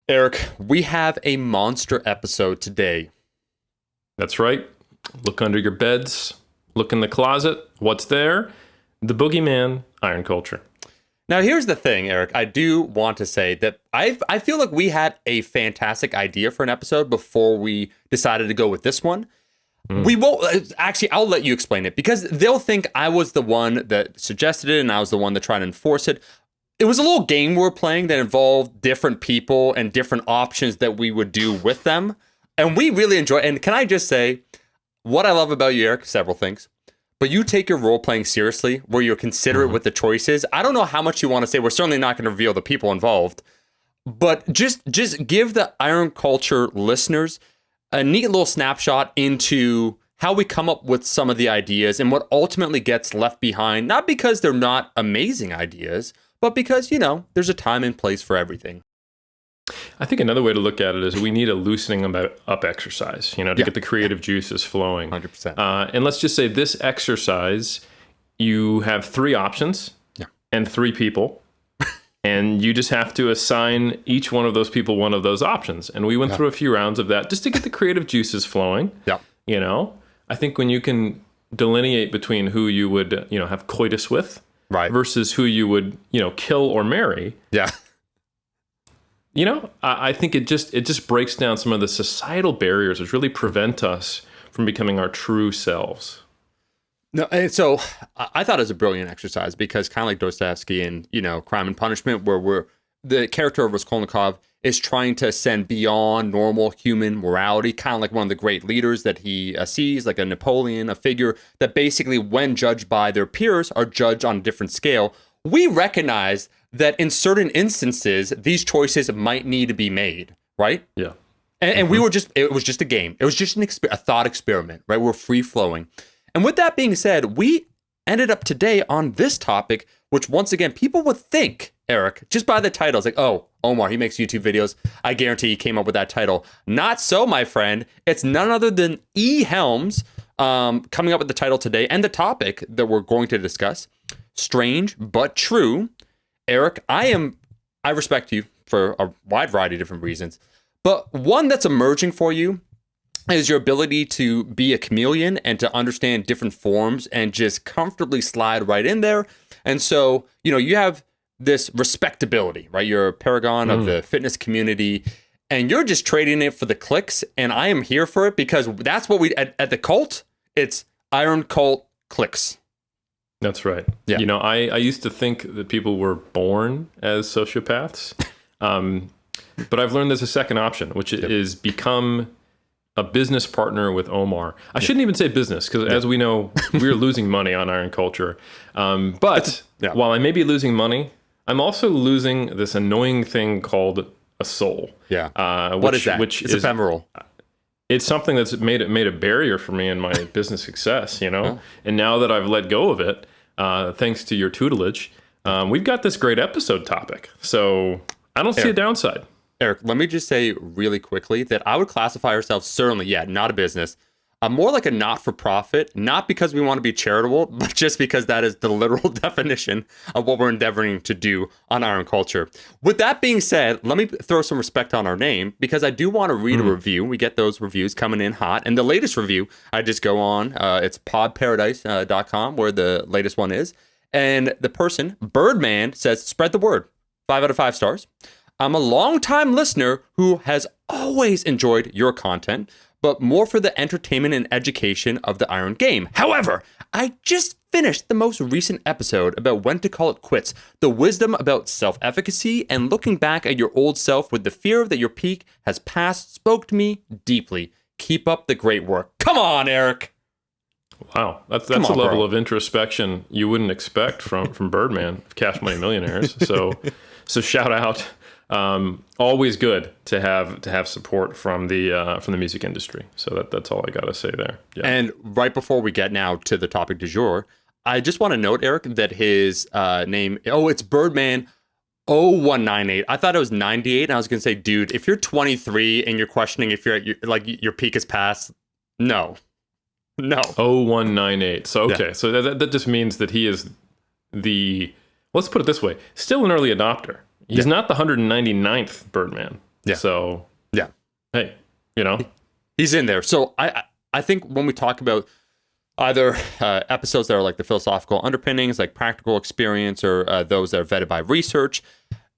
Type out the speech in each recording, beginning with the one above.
Eric, we have a monster episode today. That's right. Look under your beds. Look in the closet. What's there? The boogeyman, Iron Culture. Now, here's the thing, Eric. I do want to say that I feel like we had a fantastic idea for an episode before we decided to go with this one. We won't actually. I'll let you explain it because they'll think I was the one that suggested it and I was the one that tried to enforce it. It was a little game we were playing that involved different people and different options that we would do with them. And we really enjoy it. And can I just say, what I love about you, Eric, several things. But you take your role playing seriously, where you're considerate with the choices. I don't know how much you want to say. We're certainly not going to reveal the people involved. But just give the Iron Culture listeners a neat little snapshot into how we come up with some of the ideas and what ultimately gets left behind. Not because they're not amazing ideas, but because, you know, there's a time and place for everything. I think another way to look at it is we need a loosening up exercise, to get the creative juices flowing. 100%. And let's just say this exercise, you have three options and three people, and you just have to assign each one of those people one of those options. And we went through a few rounds of that just to get the creative juices flowing. Yeah. I think when you can delineate between who you would, have coitus with versus who you would, kill or marry. Yeah. I think it just breaks down some of the societal barriers which really prevent us from becoming our true selves. No, and so I thought it was a brilliant exercise because kind of like Dostoevsky and, Crime and Punishment, where the character of Raskolnikov is trying to ascend beyond normal human morality, kind of like one of the great leaders that he sees, like a Napoleon, a figure that basically, when judged by their peers, are judged on a different scale. We recognize that in certain instances, these choices might need to be made, right? Yeah. And it was just a game. It was just a thought experiment, right? We're free flowing. And with that being said, we ended up today on this topic, which once again, people would think, Eric, just by the title, it's like, oh, Omar, he makes YouTube videos. I guarantee he came up with that title. Not so, my friend. It's none other than E. Helms coming up with the title today and the topic that we're going to discuss. Strange but true. Eric, I respect you for a wide variety of different reasons, but one that's emerging for you is your ability to be a chameleon and to understand different forms and just comfortably slide right in there. And so, you have this respectability, right? You're a paragon of the fitness community and you're just trading it for the clicks. And I am here for it because that's what we, at the cult, it's Iron Cult clicks. That's right. Yeah. I used to think that people were born as sociopaths, but I've learned there's a second option, which is become a business partner with Omar. I shouldn't even say business because, as we know, we're losing money on Iron Culture. But while I may be losing money, I'm also losing this annoying thing called a soul. Yeah. What is that? It's ephemeral. It's something that's made a barrier for me in my business success, And now that I've let go of it, thanks to your tutelage, we've got this great episode topic. So I don't see a downside. Eric, let me just say really quickly that I would classify ourselves certainly, not a business, more like a not-for-profit, not because we want to be charitable, but just because that is the literal definition of what we're endeavoring to do on Iron Culture. With that being said, let me throw some respect on our name because I do want to read a review. We get those reviews coming in hot. And the latest review, I just go on, it's podparadise.com where the latest one is. And the person, Birdman, says, spread the word. 5 out of 5 stars. I'm a longtime listener who has always enjoyed your content, but more for the entertainment and education of the Iron game. However, I just finished the most recent episode about when to call it quits, the wisdom about self-efficacy, and looking back at your old self with the fear that your peak has passed spoke to me deeply. Keep up the great work. Come on, Eric. Wow, that's a level of introspection you wouldn't expect from Birdman, Cash Money Millionaires. So shout out. Always good to have support from the music industry. So that's all I gotta say there. Yeah. And right before we get now to the topic du jour, I just want to note, Eric, that his name, it's Birdman 0198. I thought it was 98, and I was gonna say, dude, if you're 23 and you're questioning if you're at your peak is past, no. 0198. So okay, so that just means that he is let's put it this way, still an early adopter. He's not the 199th Birdman. Yeah. So, Yeah. hey, you know, He's in there. So I think when we talk about either episodes that are like the philosophical underpinnings, like practical experience, or those that are vetted by research,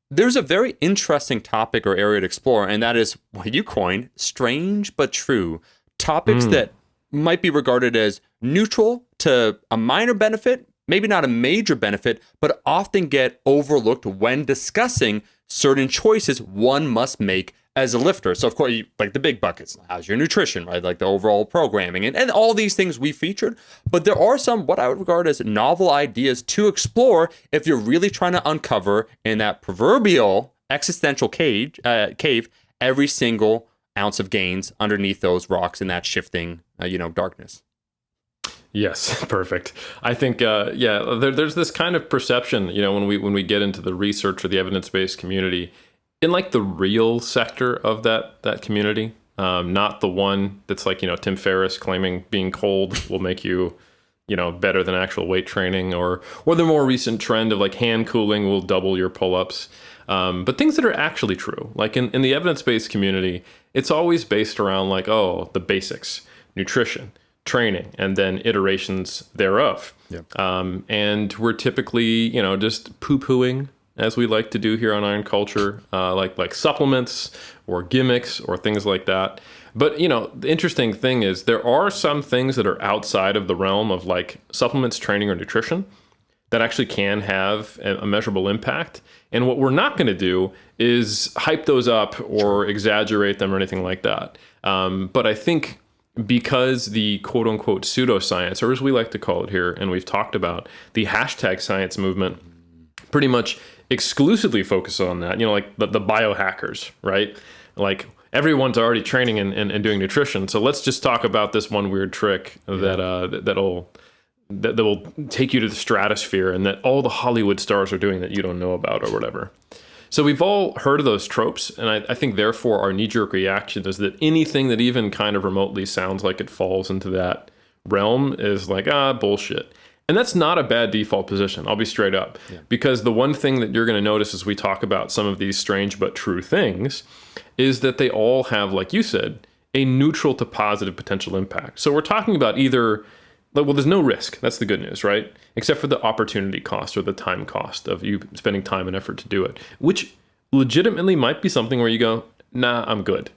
there's a very interesting topic or area to explore, and that is what you coined, strange but true. Topics that might be regarded as neutral to a minor benefit, maybe not a major benefit, but often get overlooked when discussing certain choices one must make as a lifter. So, of course, like the big buckets, how's your nutrition, right? Like the overall programming and all these things we featured. But there are some, what I would regard as novel ideas to explore if you're really trying to uncover in that proverbial existential cave every single ounce of gains underneath those rocks in that shifting, darkness. yes, perfect. I think, there's this kind of perception, when we get into the research or the evidence-based community, in like the real sector of that community, not the one that's like, Tim Ferriss claiming being cold will make you, better than actual weight training, or the more recent trend of like hand cooling will double your pull-ups. But things that are actually true, like in the evidence-based community, it's always based around like, the basics, nutrition, training, and then iterations thereof. Yeah. And we're typically, just poo-pooing, as we like to do here on Iron Culture, like supplements or gimmicks or things like that. But, the interesting thing is there are some things that are outside of the realm of like supplements, training, or nutrition that actually can have a measurable impact. And what we're not going to do is hype those up or exaggerate them or anything like that. But I think because the quote unquote pseudoscience, or as we like to call it here, and we've talked about the hashtag science movement, pretty much exclusively focus on that, like the biohackers, right? Like everyone's already training and doing nutrition. So let's just talk about this one weird trick that will take you to the stratosphere and that all the Hollywood stars are doing that you don't know about or whatever. So we've all heard of those tropes. And I think therefore our knee-jerk reaction is that anything that even kind of remotely sounds like it falls into that realm is like, bullshit. And that's not a bad default position. I'll be straight up. Yeah. Because the one thing that you're going to notice as we talk about some of these strange but true things is that they all have, like you said, a neutral to positive potential impact. So we're talking about either, well, there's no risk. That's the good news, right? Except for the opportunity cost or the time cost of you spending time and effort to do it, which legitimately might be something where you go, nah, I'm good.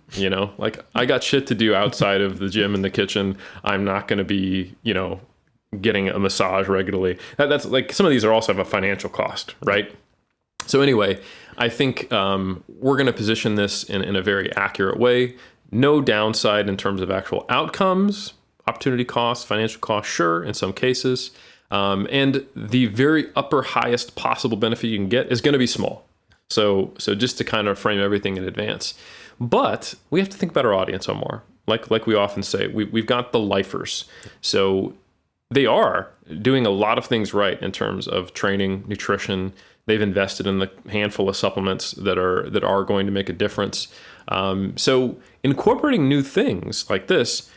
Like I got shit to do outside of the gym and the kitchen. I'm not going to be, getting a massage regularly. That's like, some of these are also have a financial cost, right? So anyway, I think we're going to position this in a very accurate way. No downside in terms of actual outcomes, opportunity costs, financial costs, sure, in some cases. And the very upper highest possible benefit you can get is going to be small. So just to kind of frame everything in advance. But we have to think about our audience, Omar. Like we often say, we've got the lifers. So they are doing a lot of things right in terms of training, nutrition. They've invested in the handful of supplements that are going to make a difference. So incorporating new things like this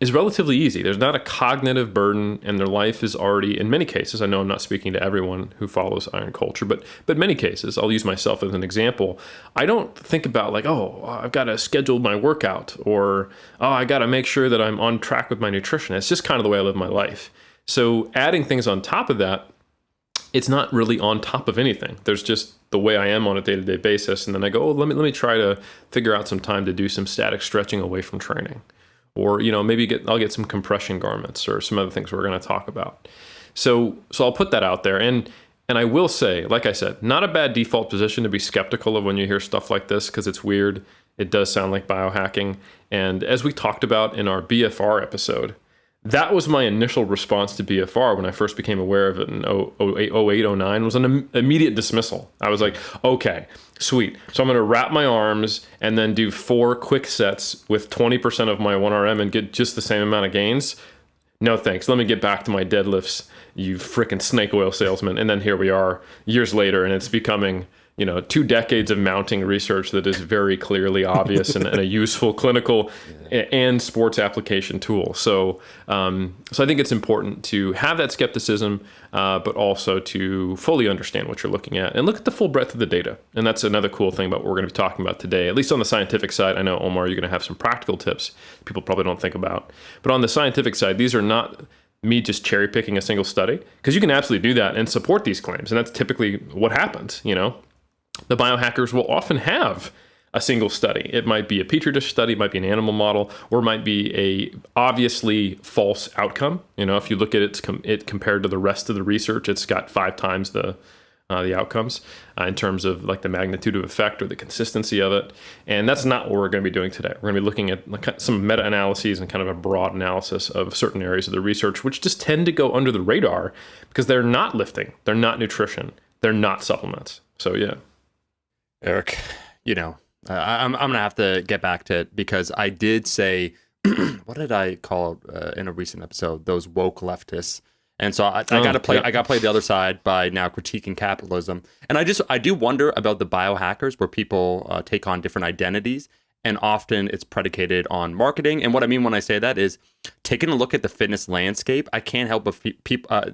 is relatively easy. There's not a cognitive burden, and their life is already, in many cases, I know I'm not speaking to everyone who follows Iron Culture, but many cases, I'll use myself as an example. I don't think about like, I've got to schedule my workout, or, I got to make sure that I'm on track with my nutrition. It's just kind of the way I live my life. So adding things on top of that, it's not really on top of anything. There's just the way I am on a day-to-day basis. And then I go, let me try to figure out some time to do some static stretching away from training. Or, maybe I'll get some compression garments or some other things we're going to talk about. So I'll put that out there. And I will say, like I said, not a bad default position to be skeptical of when you hear stuff like this, because it's weird. It does sound like biohacking. And as we talked about in our BFR episode, that was my initial response to BFR when I first became aware of it in 08, 09, was an immediate dismissal. I was like, okay, sweet. So I'm going to wrap my arms and then do 4 quick sets with 20% of my 1RM and get just the same amount of gains. No thanks. Let me get back to my deadlifts, you freaking snake oil salesman. And then here we are years later, and it's becoming, 2 decades of mounting research that is very clearly obvious and a useful clinical and sports application tool. So I think it's important to have that skepticism, but also to fully understand what you're looking at and look at the full breadth of the data. And that's another cool thing about what we're going to be talking about today, at least on the scientific side. I know, Omar, you're going to have some practical tips people probably don't think about. But on the scientific side, these are not me just cherry picking a single study, because you can absolutely do that and support these claims. And that's typically what happens, The biohackers will often have a single study. It might be a petri dish study, it might be an animal model, or it might be a obviously false outcome. If you look at it compared to the rest of the research, it's got 5 times the outcomes in terms of like the magnitude of effect or the consistency of it. And that's not what we're going to be doing today. We're going to be looking at some meta-analyses and kind of a broad analysis of certain areas of the research, which just tend to go under the radar because they're not lifting, they're not nutrition, they're not supplements. So yeah. Eric, I'm going to have to get back to it because I did say, what did I call in a recent episode? Those woke leftists. And so I got to play the other side by now critiquing capitalism. And I do wonder about the biohackers where people take on different identities. And often it's predicated on marketing. And what I mean when I say that is taking a look at the fitness landscape, I can't help but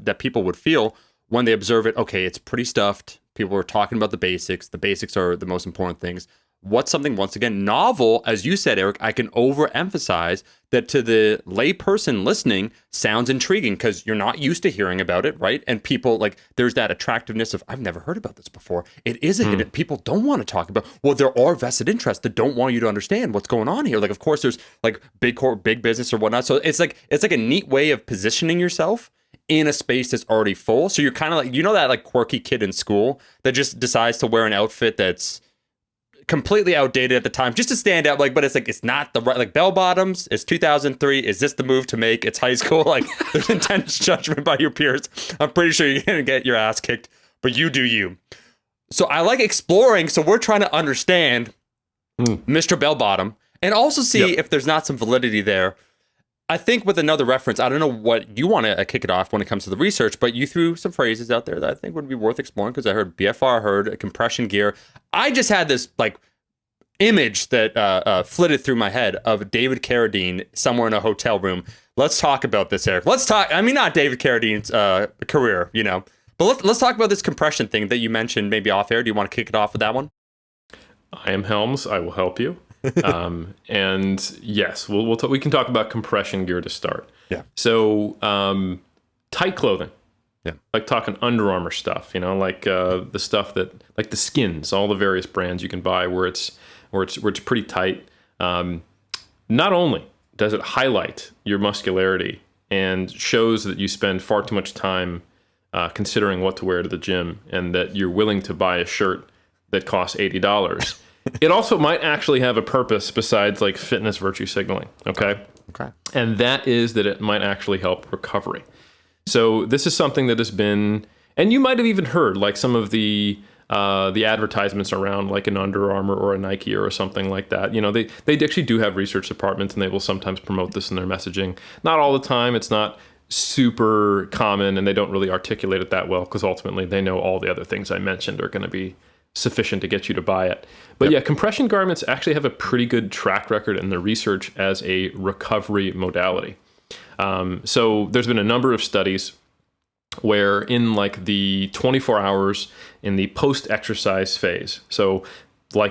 that people would feel when they observe it, okay, it's pretty stuffed. People are talking about the basics. The basics are the most important things. What's something, once again, novel, as you said, Eric, I can overemphasize that to the lay person listening sounds intriguing because you're not used to hearing about it, right? And people, there's that attractiveness of, I've never heard about this before. It is a hidden, people don't want to talk about, well, there are vested interests that don't want you to understand what's going on here. Of course, there's big business or whatnot. So it's like a neat way of positioning yourself in a space that's already full. So you're kind of that quirky kid in school that just decides to wear an outfit that's completely outdated at the time just to stand out, but it's not the right, bell bottoms. It's 2003. Is this the move to make? It's high school. There's intense judgment by your peers. I'm pretty sure you're going to get your ass kicked, but you do you. So I like exploring. So we're trying to understand Mr. Bell Bottom and also see if there's not some validity there. I think with another reference, I don't know what you want to kick it off when it comes to the research, but you threw some phrases out there that I think would be worth exploring because I heard BFR, I heard compression gear. I just had this image that flitted through my head of David Carradine somewhere in a hotel room. Let's talk about this, Eric. Not David Carradine's career, but let's talk about this compression thing that you mentioned maybe off air. Do you want to kick it off with that one? I am Helms. I will help you. And yes, we can talk about compression gear to start. Yeah. So tight clothing. Yeah. Talking Under Armour stuff. The stuff that the skins, all the various brands you can buy where it's pretty tight. Not only does it highlight your muscularity and shows that you spend far too much time considering what to wear to the gym and that you're willing to buy a shirt that costs $80. It also might actually have a purpose besides fitness virtue signaling. Okay. And that is that it might actually help recovery. So this is something that has been, and you might have even heard some of the advertisements around an Under Armour or a Nike or something like that. They actually do have research departments and they will sometimes promote this in their messaging. Not all the time. It's not super common and they don't really articulate it that well because ultimately they know all the other things I mentioned are going to be sufficient to get you to buy it. But yeah, compression garments actually have a pretty good track record in the research as a recovery modality. So there's been a number of studies where in the 24 hours in the post-exercise phase, so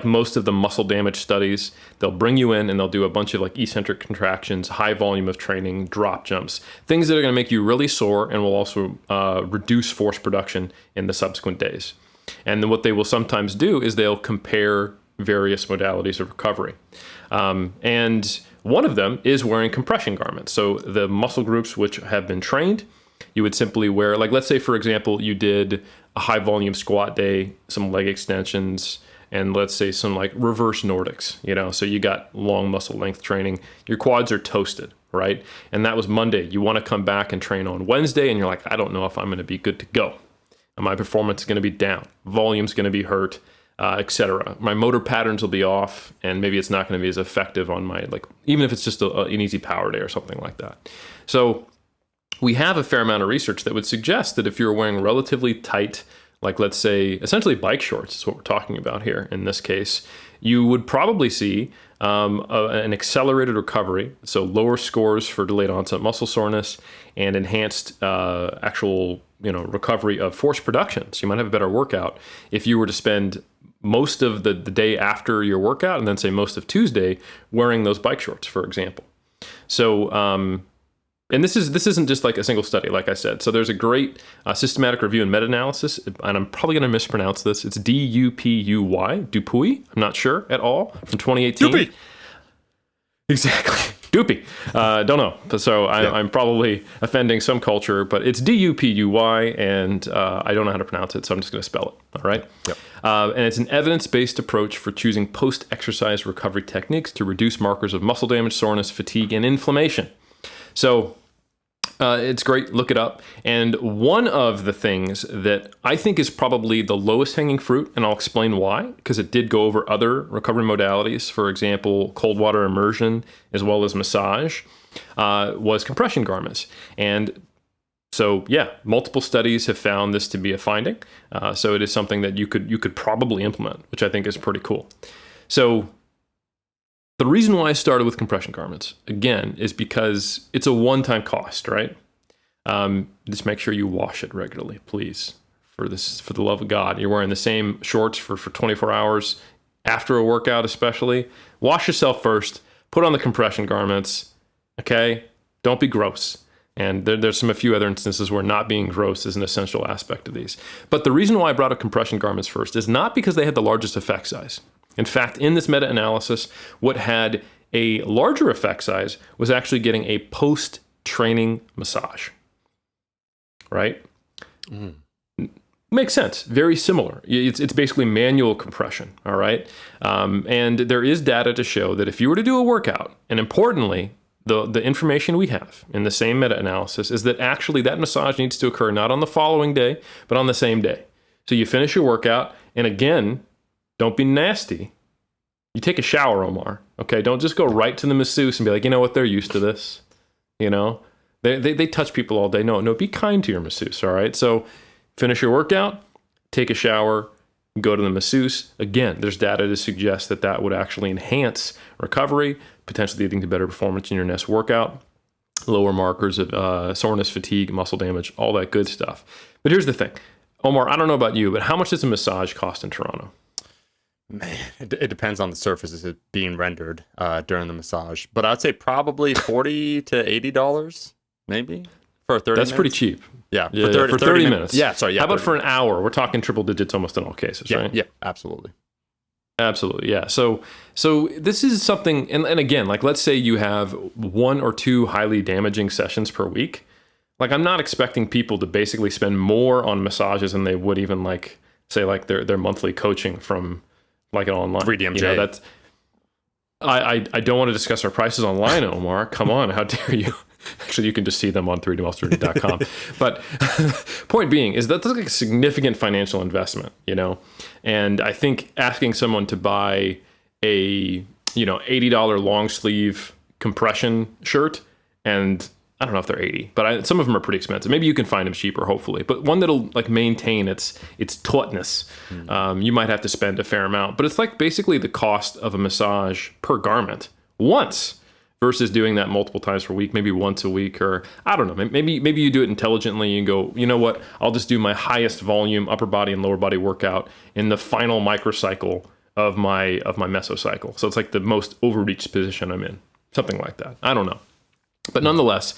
most of the muscle damage studies, they'll bring you in and they'll do a bunch of eccentric contractions, high volume of training, drop jumps, things that are going to make you really sore and will also reduce force production in the subsequent days. And then what they will sometimes do is they'll compare various modalities of recovery. And one of them is wearing compression garments. So the muscle groups which have been trained, you would simply wear, let's say, for example, you did a high volume squat day, some leg extensions, and let's say some reverse Nordics, so you got long muscle length training. Your quads are toasted, right? And that was Monday. You want to come back and train on Wednesday, and you're I don't know if I'm going to be good to go. And my performance is going to be down. Volume's going to be hurt, etc. My motor patterns will be off, and maybe it's not going to be as effective on my, even if it's just an easy power day or something like that. So we have a fair amount of research that would suggest that if you're wearing relatively tight like let's say essentially bike shorts is what we're talking about here in this case, you would probably see an accelerated recovery, so lower scores for delayed onset muscle soreness and enhanced actual recovery of force production. So you might have a better workout if you were to spend most of the day after your workout and then say most of Tuesday wearing those bike shorts, for example. So and this isn't just like a single study, like I said. So there's a great systematic review and meta-analysis, and I'm probably going to mispronounce this. It's Dupuy. I'm not sure at all, from 2018. Dupuy. Exactly. Dupuy. Don't know. So I'm probably offending some culture, but it's Dupuy, and I don't know how to pronounce it, so I'm just going to spell it. All right. Yep. And it's an evidence-based approach for choosing post-exercise recovery techniques to reduce markers of muscle damage, soreness, fatigue, and inflammation. So it's great. Look it up. And one of the things that I think is probably the lowest hanging fruit, and I'll explain why, because it did go over other recovery modalities, for example, cold water immersion, as well as massage, was compression garments. And so, yeah, multiple studies have found this to be a finding. So it is something that you could probably implement, which I think is pretty cool. So the reason why I started with compression garments, again, is because it's a one-time cost, right? Just make sure you wash it regularly, please. For the love of God. You're wearing the same shorts for 24 hours after a workout especially. Wash yourself first. Put on the compression garments, okay? Don't be gross. And there's a few other instances where not being gross is an essential aspect of these. But the reason why I brought up compression garments first is not because they had the largest effect size. In fact, in this meta-analysis, what had a larger effect size was actually getting a post-training massage, right? Makes sense. Very similar. It's basically manual compression, all right? And there is data to show that if you were to do a workout, and importantly, the information we have in the same meta-analysis is that actually that massage needs to occur not on the following day, but on the same day. So you finish your workout, and again, don't be nasty. You take a shower, Omar. Okay, don't just go right to the masseuse and be like, you know what, they're used to this. They touch people all day. No, be kind to your masseuse. All right. So finish your workout, take a shower, go to the masseuse. Again, there's data to suggest that would actually enhance recovery, potentially leading to better performance in your next workout, lower markers of soreness, fatigue, muscle damage, all that good stuff. But here's the thing, Omar. I don't know about you, but how much does a massage cost in Toronto? Man, it depends on the surfaces it being rendered during the massage, but I'd say probably $40 to $80, maybe for 30 minutes. That's pretty cheap. Yeah, for 30 minutes. Yeah, sorry. Yeah, how about for an hour? We're talking triple digits almost in all cases, right? Yeah, absolutely. Absolutely, yeah. So this is something, and again, like let's say you have 1 or 2 highly damaging sessions per week. Like I'm not expecting people to basically spend more on massages than they would even like say like their monthly coaching from like an online 3DMJ. That's I don't want to discuss our prices online, Omar. Come on, how dare you? Actually, you can just see them on 3dmuscle3d.com. But point being is that's like a significant financial investment, And I think asking someone to buy a $80 long sleeve compression shirt, and I don't know if they're 80, but some of them are pretty expensive. Maybe you can find them cheaper, hopefully. But one that'll like maintain its tautness, you might have to spend a fair amount. But it's like basically the cost of a massage per garment once, versus doing that multiple times per week, maybe once a week, or I don't know. Maybe you do it intelligently and go, you know what? I'll just do my highest volume upper body and lower body workout in the final microcycle of my mesocycle. So it's like the most overreached position I'm in, something like that. I don't know. But nonetheless,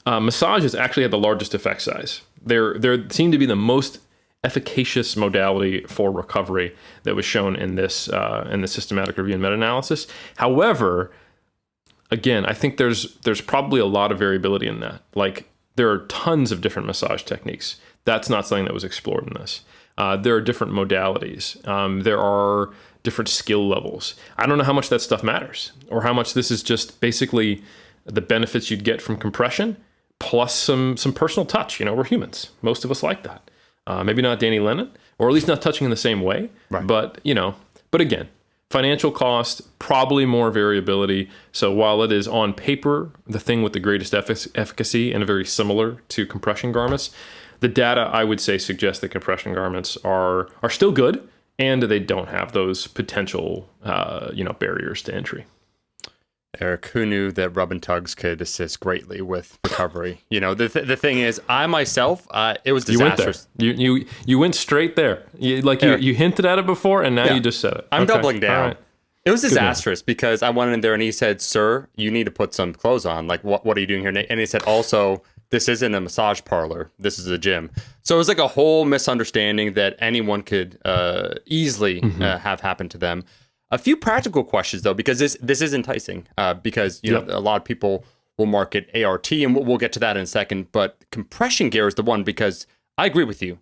massages actually had the largest effect size. They seem to be the most efficacious modality for recovery that was shown in this in the systematic review and meta-analysis. However, again, I think there's probably a lot of variability in that. Like there are tons of different massage techniques. That's not something that was explored in this. There are different modalities. There are different skill levels. I don't know how much that stuff matters, or how much this is just basically the benefits you'd get from compression plus some personal touch. We're humans. Most of us like that. Maybe not Danny Lennon, or at least not touching in the same way. Right. But again, financial cost, probably more variability. So while it is on paper the thing with the greatest efficacy and very similar to compression garments, the data, I would say, suggests that compression garments are still good, and they don't have those potential barriers to entry. Eric, who knew that rub and tugs could assist greatly with recovery? The thing is, I myself, it was disastrous. You went straight there. You hinted at it before, and now you just said it. I'm doubling down. Right. It was disastrous because I went in there and he said, "Sir, you need to put some clothes on. Like, what are you doing here?" And he said, "Also, this isn't a massage parlor. This is a gym." So it was like a whole misunderstanding that anyone could easily have happen to them. A few practical questions though, because this is enticing. Because a lot of people will market ART, and we'll get to that in a second. But compression gear is the one, because I agree with you.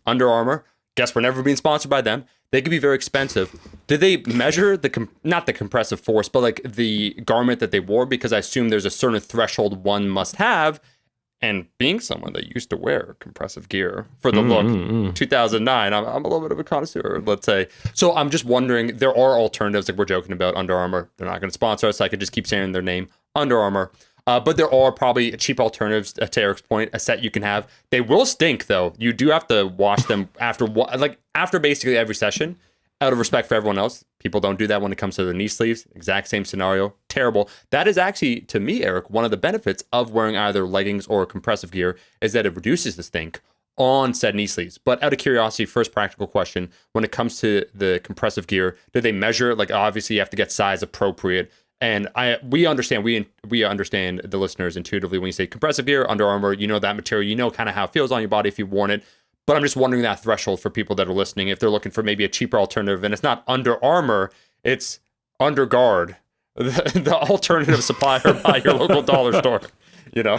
Under Armour, guess we're never being sponsored by them. They could be very expensive. Did they measure not the compressive force, but like the garment that they wore? Because I assume there's a certain threshold one must have. And being someone that used to wear compressive gear for the look, 2009, I'm a little bit of a connoisseur, let's say. So I'm just wondering, there are alternatives, like we're joking about Under Armour. They're not going to sponsor us. So I could just keep saying their name, Under Armour. But there are probably cheap alternatives, to Eric's point, a set you can have. They will stink, though. You do have to wash them after basically every session, out of respect for everyone else. People don't do that when it comes to the knee sleeves. Exact same scenario. Terrible. That is actually, to me, Eric, one of the benefits of wearing either leggings or compressive gear is that it reduces the stink on said knee sleeves. But out of curiosity, first practical question, when it comes to the compressive gear, do they measure it? Like, obviously you have to get size appropriate. And we understand the listeners intuitively when you say compressive gear, Under Armour, that material, kind of how it feels on your body if you've worn it. But I'm just wondering that threshold for people that are listening, if they're looking for maybe a cheaper alternative, and it's not Under Armour, it's Under Guard, the alternative supplier by your local dollar store, Yeah,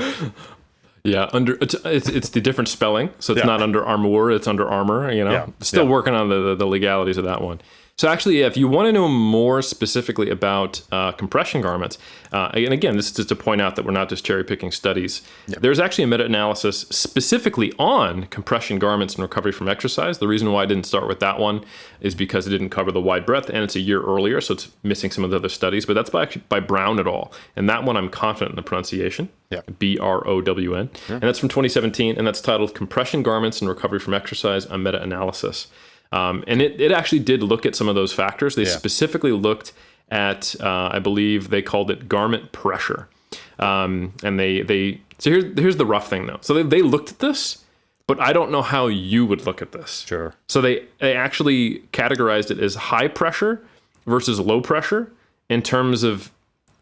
it's the different spelling, so it's not Under Armour, it's Under Armour. Still working on the legalities of that one. So actually, if you want to know more specifically about compression garments, and again, this is just to point out that we're not just cherry picking studies. There's actually a meta-analysis specifically on compression garments and recovery from exercise. The reason why I didn't start with that one is because it didn't cover the wide breadth, and it's a year earlier, so it's missing some of the other studies. But that's by Brown et al. And that one I'm confident in the pronunciation. Brown. And that's from 2017, and that's titled "Compression Garments and Recovery from Exercise: A Meta-Analysis." And it actually did look at some of those factors. They specifically looked at, I believe they called it garment pressure. And so here's the rough thing though. So they looked at this, but I don't know how you would look at this. Sure. So they actually categorized it as high pressure versus low pressure in terms of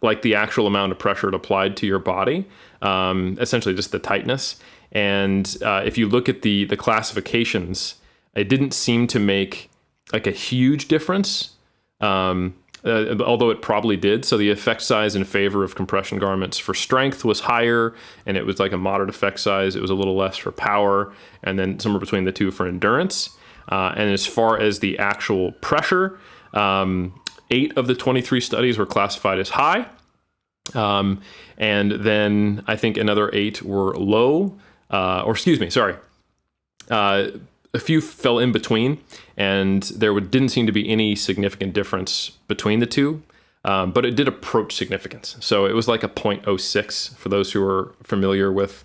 like the actual amount of pressure it applied to your body, essentially just the tightness. And if you look at the classifications, it didn't seem to make like a huge difference, although it probably did. So the effect size in favor of compression garments for strength was higher, and it was like a moderate effect size. It was a little less for power, and then somewhere between the two for endurance. And as far as the actual pressure, 8 of the 23 studies were classified as high. And then I think another 8 were low, a few fell in between, and there didn't seem to be any significant difference between the two, but it did approach significance. So it was like a 0.06 for those who are familiar with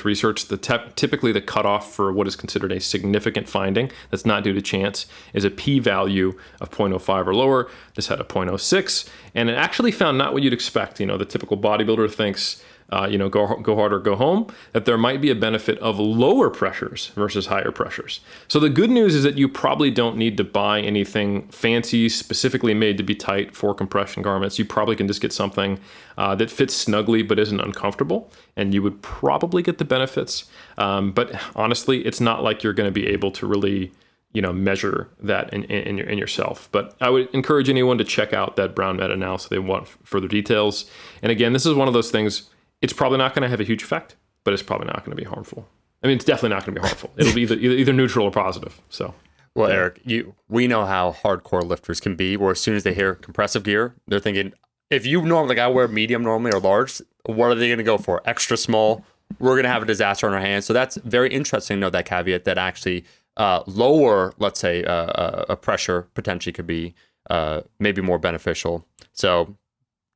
research. Typically the cutoff for what is considered a significant finding that's not due to chance is a p-value of 0.05 or lower. This had a 0.06, and it actually found not what you'd expect. The typical bodybuilder thinks, go hard or go home, that there might be a benefit of lower pressures versus higher pressures. So the good news is that you probably don't need to buy anything fancy, specifically made to be tight for compression garments. You probably can just get something that fits snugly but isn't uncomfortable, and you would probably get the benefits. But honestly, it's not like you're going to be able to really measure that in yourself. But I would encourage anyone to check out that Brown meta-analysis if they want further details. And again, this is one of those things. It's probably not going to have a huge effect, but it's probably not going to be harmful. I mean, it's definitely not going to be harmful. It'll be either neutral or positive. So, well, Eric, we know how hardcore lifters can be, where as soon as they hear compressive gear, they're thinking, if you normally, like I wear medium normally or large, what are they going to go for? Extra small? We're going to have a disaster on our hands. So that's very interesting to know that caveat, that actually lower, let's say, a pressure potentially could be maybe more beneficial. So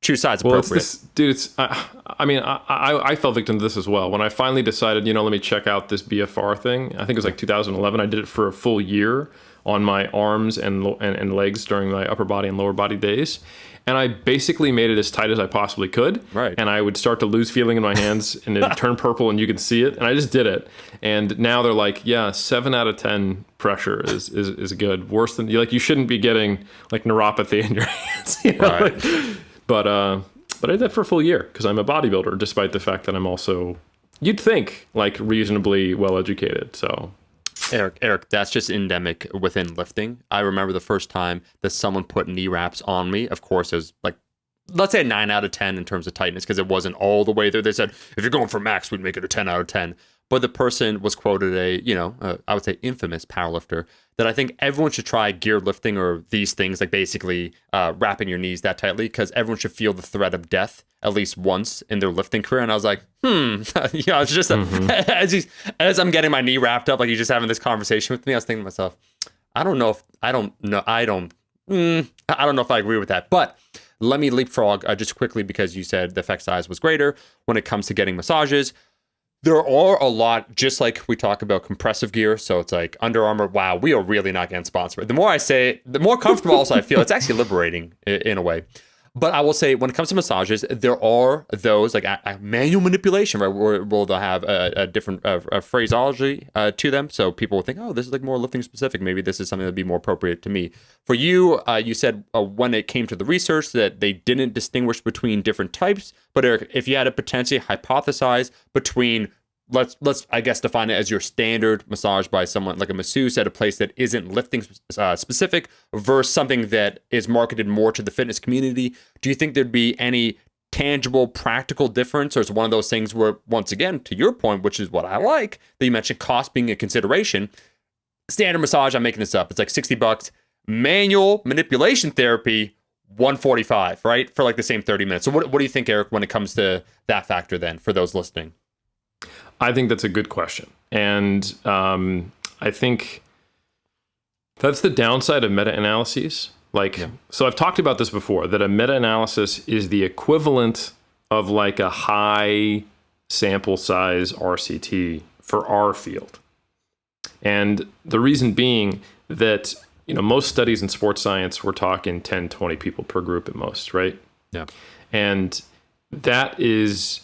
choose sides Well, appropriate. it's this, dude. I fell victim to this as well. When I finally decided, let me check out this BFR thing. I think it was like 2011. I did it for a full year on my arms and legs during my upper body and lower body days. And I basically made it as tight as I possibly could. Right. And I would start to lose feeling in my hands and it'd turn purple and you could see it. And I just did it. And now they're like, yeah, 7 out of 10 pressure is good. Worse than, you shouldn't be getting like neuropathy in your hands. Right. But I did that for a full year because I'm a bodybuilder, despite the fact that I'm also, you'd think, like reasonably well educated. So Eric, that's just endemic within lifting. I remember the first time that someone put knee wraps on me. Of course, it was like, let's say a 9 out of 10 in terms of tightness, because it wasn't all the way there. They said, if you're going for max, we'd make it a 10 out of 10. But the person was quoted I would say infamous powerlifter, that I think everyone should try geared lifting or these things, like basically wrapping your knees that tightly, because everyone should feel the threat of death at least once in their lifting career. And I was like, it's just as I'm getting my knee wrapped up, like he's just having this conversation with me, I was thinking to myself, I don't know if I agree with that. But let me leapfrog just quickly, because you said the effect size was greater when it comes to getting massages. There are a lot, just like we talk about compressive gear. So it's like Under Armour. Wow, we are really not getting sponsored. The more I say it, the more comfortable also I feel. It's actually liberating in a way. But I will say, when it comes to massages, there are those like manual manipulation, right, where they'll have a different phraseology to them. So people will think, oh, this is like more lifting specific. Maybe this is something that would be more appropriate to me. For you, you said when it came to the research that they didn't distinguish between different types. But Eric, if you had to potentially hypothesize between, let's I guess define it as your standard massage by someone like a masseuse at a place that isn't lifting specific versus something that is marketed more to the fitness community, do you think there'd be any tangible, practical difference? Or is one of those things where, once again, to your point, which is what I like, that you mentioned cost being a consideration, standard massage, I'm making this up, it's like $60, manual manipulation therapy, $145, right? For like the same 30 minutes. So what do you think, Eric, when it comes to that factor then for those listening? I think that's a good question. And I think that's the downside of meta-analyses. So I've talked about this before, that a meta-analysis is the equivalent of like a high sample size RCT for our field. And the reason being that, most studies in sports science, we're talking 10, 20 people per group at most, right? Yeah. And that is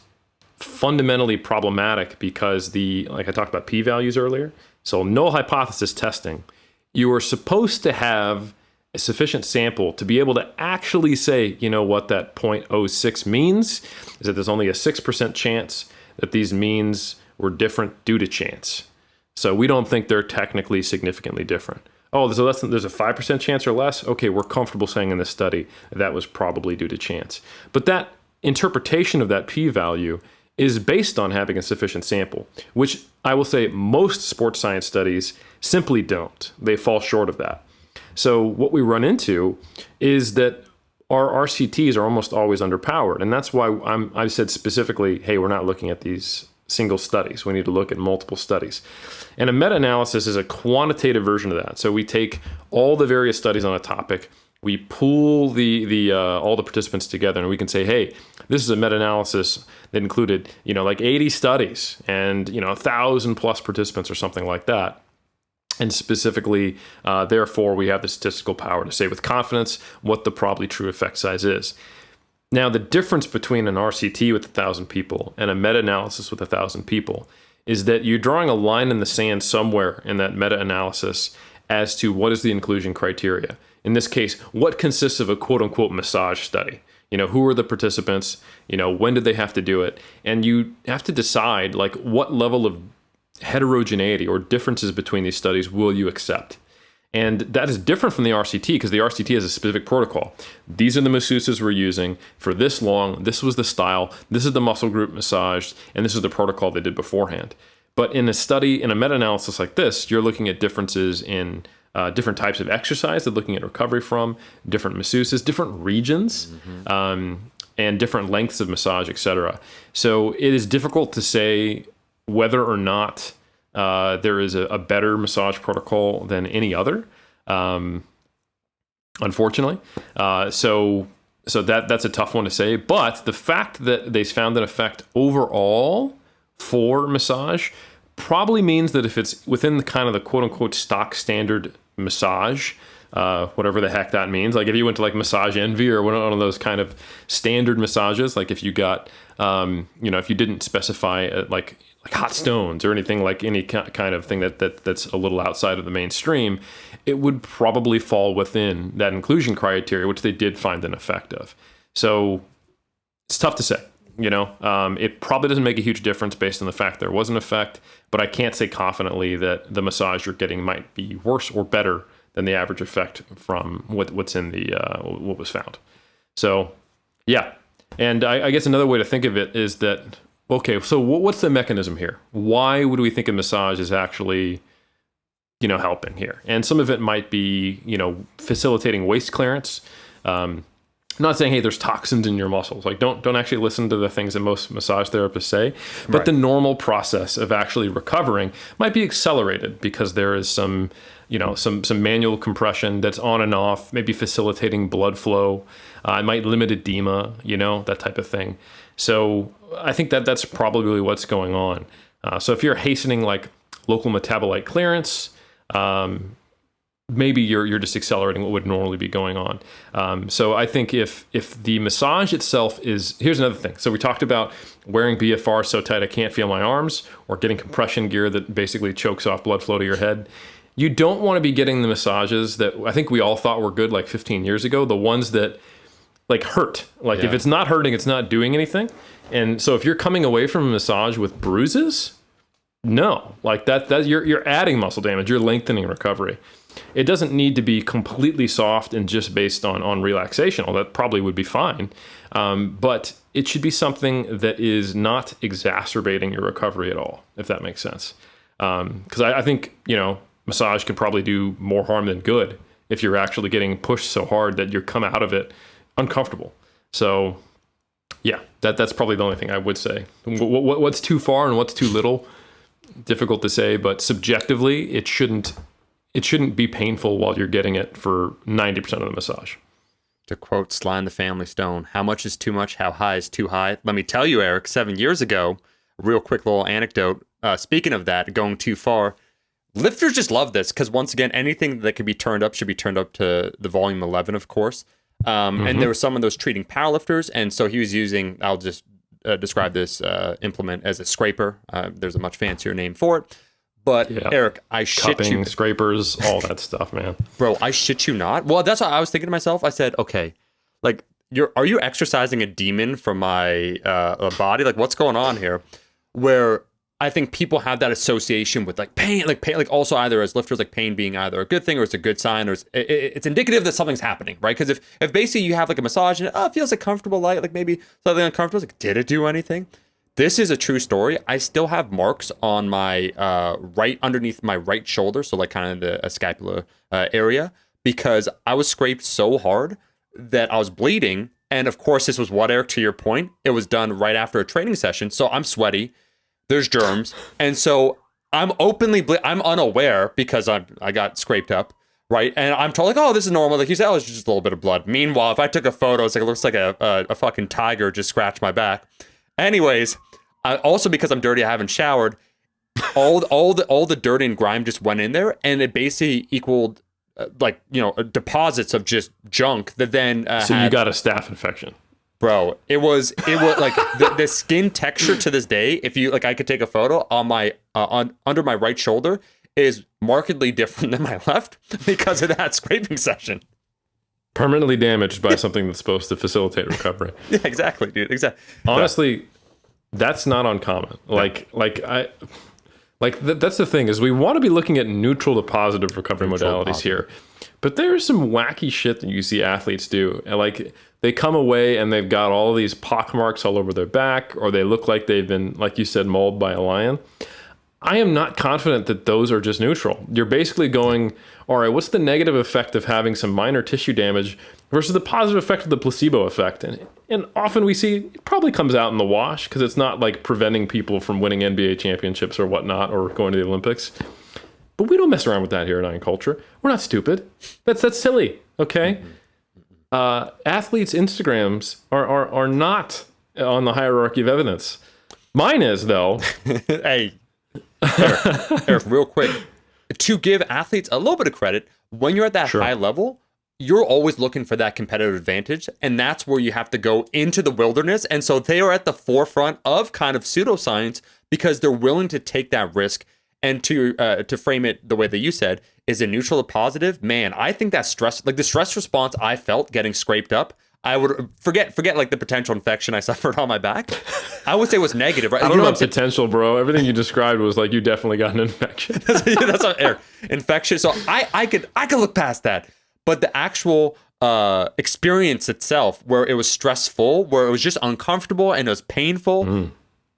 fundamentally problematic because like I talked about p-values earlier. So null hypothesis testing, you are supposed to have a sufficient sample to be able to actually say, what that 0.06 means is that there's only a 6% chance that these means were different due to chance. So we don't think they're technically significantly different. Oh, there's a 5% chance or less. Okay, we're comfortable saying in this study that was probably due to chance. But that interpretation of that p-value is based on having a sufficient sample, which I will say most sports science studies simply don't. They fall short of that. So what we run into is that our RCTs are almost always underpowered. And that's why I've said specifically, hey, we're not looking at these single studies. We need to look at multiple studies. And a meta-analysis is a quantitative version of that. So we take all the various studies on a topic, we pool all the participants together, and we can say, hey, this is a meta-analysis that included, like 80 studies and, 1,000 plus participants or something like that. And specifically, therefore, we have the statistical power to say with confidence what the probably true effect size is. Now, the difference between an RCT with 1,000 people and a meta-analysis with 1,000 people is that you're drawing a line in the sand somewhere in that meta-analysis as to what is the inclusion criteria. In this case, what consists of a quote-unquote massage study? Who are the participants? When did they have to do it? And you have to decide, like, what level of heterogeneity or differences between these studies will you accept? And that is different from the RCT because the RCT has a specific protocol. These are the masseuses we're using for this long. This was the style. This is the muscle group massaged. And this is the protocol they did beforehand. But in a study, in a meta-analysis like this, you're looking at differences in different types of exercise. They're looking at recovery from different masseuses, different regions, and different lengths of massage, etc. So it is difficult to say whether or not there is a better massage protocol than any other, unfortunately. So So that's a tough one to say. But the fact that they found an effect overall for massage probably means that if it's within the kind of the quote unquote stock standard massage, whatever the heck that means. Like if you went to like Massage Envy or one of those kind of standard massages, like if you got, if you didn't specify like hot stones or anything, like any kind of thing that's a little outside of the mainstream, it would probably fall within that inclusion criteria, which they did find an effect of. So it's tough to say. It probably doesn't make a huge difference based on the fact there was an effect, but I can't say confidently that the massage you're getting might be worse or better than the average effect from what's in the what was found. So, yeah. And I guess another way to think of it is that, okay, so what's the mechanism here? Why would we think a massage is actually, helping here? And some of it might be, facilitating waste clearance. Not saying, hey, there's toxins in your muscles. Like, don't actually listen to the things that most massage therapists say. But the normal process of actually recovering might be accelerated because there is some manual compression that's on and off, maybe facilitating blood flow. It might limit edema, that type of thing. So I think that's probably what's going on. So if you're hastening like local metabolite clearance, maybe you're just accelerating what would normally be going on. So I think if the massage itself here's another thing. So we talked about wearing BFR so tight I can't feel my arms, or getting compression gear that basically chokes off blood flow to your head. You don't want to be getting the massages that I think we all thought were good like 15 years ago, the ones that like hurt. Like if it's not hurting, it's not doing anything. And so if you're coming away from a massage with bruises, no, like that you're adding muscle damage, you're lengthening recovery. It doesn't need to be completely soft and just based on relaxation. Well, that probably would be fine. But it should be something that is not exacerbating your recovery at all, if that makes sense. Because I think, massage can probably do more harm than good if you're actually getting pushed so hard that you come out of it uncomfortable. So, yeah, that's probably the only thing I would say. What's too far and what's too little? Difficult to say, but subjectively, it shouldn't be painful while you're getting it for 90% of the massage. To quote Sly and the Family Stone, how much is too much? How high is too high? Let me tell you, Eric, 7 years ago, a real quick little anecdote. Speaking of that, going too far, lifters just love this because, once again, anything that could be turned up should be turned up to the volume 11, of course. And there were some of those treating powerlifters, and so he was using, I'll just describe this implement as a scraper. There's a much fancier name for it. But Eric, I shit Cupping, you. Scrapers, all that stuff, man. Bro, I shit you not. Well, that's what I was thinking to myself. I said, okay, like, are you exercising a demon from my body? Like, what's going on here? Where I think people have that association with like pain, like also either as lifters, like pain being either a good thing or it's a good sign, or it's indicative that something's happening, right? Because if basically you have like a massage and it feels like comfortable, like maybe slightly uncomfortable, it's like, did it do anything? This is a true story. I still have marks on my right underneath my right shoulder, so like kind of the scapula area, because I was scraped so hard that I was bleeding. And of course, this was what, Eric, to your point, it was done right after a training session. So I'm sweaty, there's germs. And so I'm openly, I'm unaware because I got scraped up, right? And I'm told like, oh, this is normal. Like you said, oh, it's just a little bit of blood. Meanwhile, if I took a photo, it's like, it looks like a fucking tiger just scratched my back. Anyways, also because I'm dirty, I haven't showered. All the dirt and grime just went in there, and it basically equaled deposits of just junk that then so you got a staph infection, bro. It was like the skin texture to this day. If you like, I could take a photo on my under my right shoulder is markedly different than my left because of that scraping session. Permanently damaged by something that's supposed to facilitate recovery. Yeah, exactly, dude. Exactly. Honestly, that's not uncommon. That's the thing, is we want to be looking at neutral to positive recovery modalities here. But there's some wacky shit that you see athletes do. And like they come away and they've got all these pock marks all over their back, or they look like they've been, like you said, mauled by a lion. I am not confident that those are just neutral. You're basically going, all right, what's the negative effect of having some minor tissue damage versus the positive effect of the placebo effect? And often we see it probably comes out in the wash because it's not like preventing people from winning NBA championships or whatnot or going to the Olympics. But we don't mess around with that here in Iron Culture. We're not stupid. That's silly, okay? athletes' Instagrams are not on the hierarchy of evidence. Mine is, though. Hey, Eric, real quick, to give athletes a little bit of credit, when you're at that Sure. high level, you're always looking for that competitive advantage, and that's where you have to go into the wilderness. And so they are at the forefront of kind of pseudoscience because they're willing to take that risk. And to frame it the way that you said, is it neutral or positive? Man, I think that stress, like the stress response I felt getting scraped up, I would forget like the potential infection I suffered on my back. I would say it was negative, right? I don't know what I'm about potential, bro. Everything you described was like you definitely got an infection. That's what, Eric, infection. So I could look past that, but the actual experience itself, where it was stressful, where it was just uncomfortable and it was painful.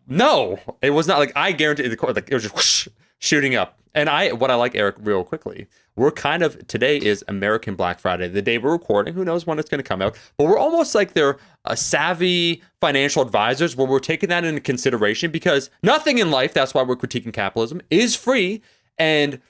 No, it was not. Like I guarantee the like it was just whoosh, shooting up. And what I like, Eric, real quickly, we're kind of, today is American Black Friday, the day we're recording. Who knows when it's going to come out? But we're almost like they're savvy financial advisors, where we're taking that into consideration, because nothing in life, that's why we're critiquing capitalism, is free. And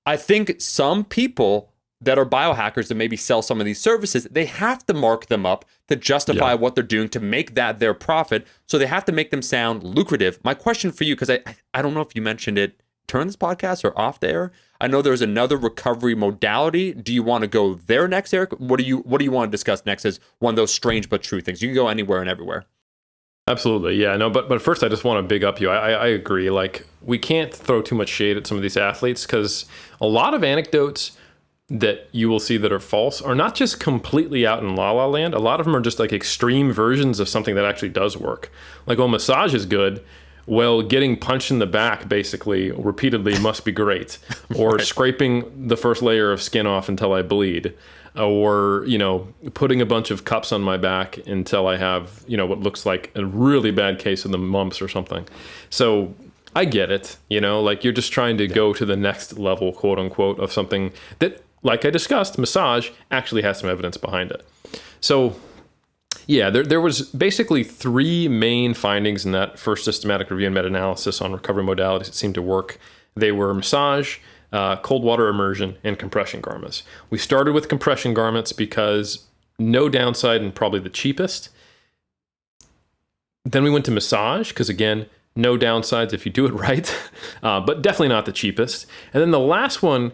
I think some people that are biohackers that maybe sell some of these services, they have to mark them up to justify what they're doing, to make that their profit. So they have to make them sound lucrative. My question for you, because I don't know if you mentioned it during this podcast or off there, I know there's another recovery modality. Do you want to go there next, Eric? What do you want to discuss next as one of those strange but true things? You can go anywhere and everywhere. Absolutely. Yeah, no, but first I just want to big up you. I agree. Like, we can't throw too much shade at some of these athletes, because a lot of anecdotes that you will see that are false are not just completely out in la la land. A lot of them are just like extreme versions of something that actually does work. Like, oh, massage is good. Well, getting punched in the back basically repeatedly must be great. Or right. Scraping the first layer of skin off until I bleed. Or, putting a bunch of cups on my back until I have, what looks like a really bad case of the mumps or something. So I get it, like you're just trying to go to the next level, quote unquote, of something that, like I discussed, massage actually has some evidence behind it. So yeah, there was basically three main findings in that first systematic review and meta-analysis on recovery modalities that seemed to work. They were massage, cold water immersion, and compression garments. We started with compression garments because no downside and probably the cheapest. Then we went to massage because, again, no downsides if you do it right, but definitely not the cheapest. And then the last one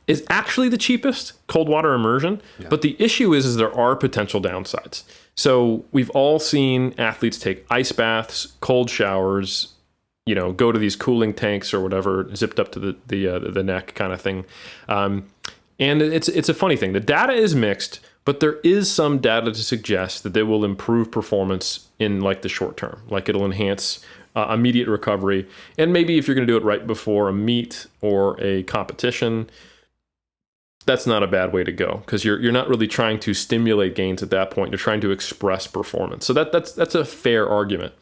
is actually the cheapest, cold water immersion. Yeah. But the issue is there are potential downsides. So we've all seen athletes take ice baths, cold showers, go to these cooling tanks or whatever, zipped up to the neck kind of thing. And it's a funny thing. The data is mixed, but there is some data to suggest that they will improve performance in like the short term. Like it'll enhance immediate recovery. And maybe if you're going to do it right before a meet or a competition, that's not a bad way to go, because you're not really trying to stimulate gains at that point. You're trying to express performance. So that's a fair argument.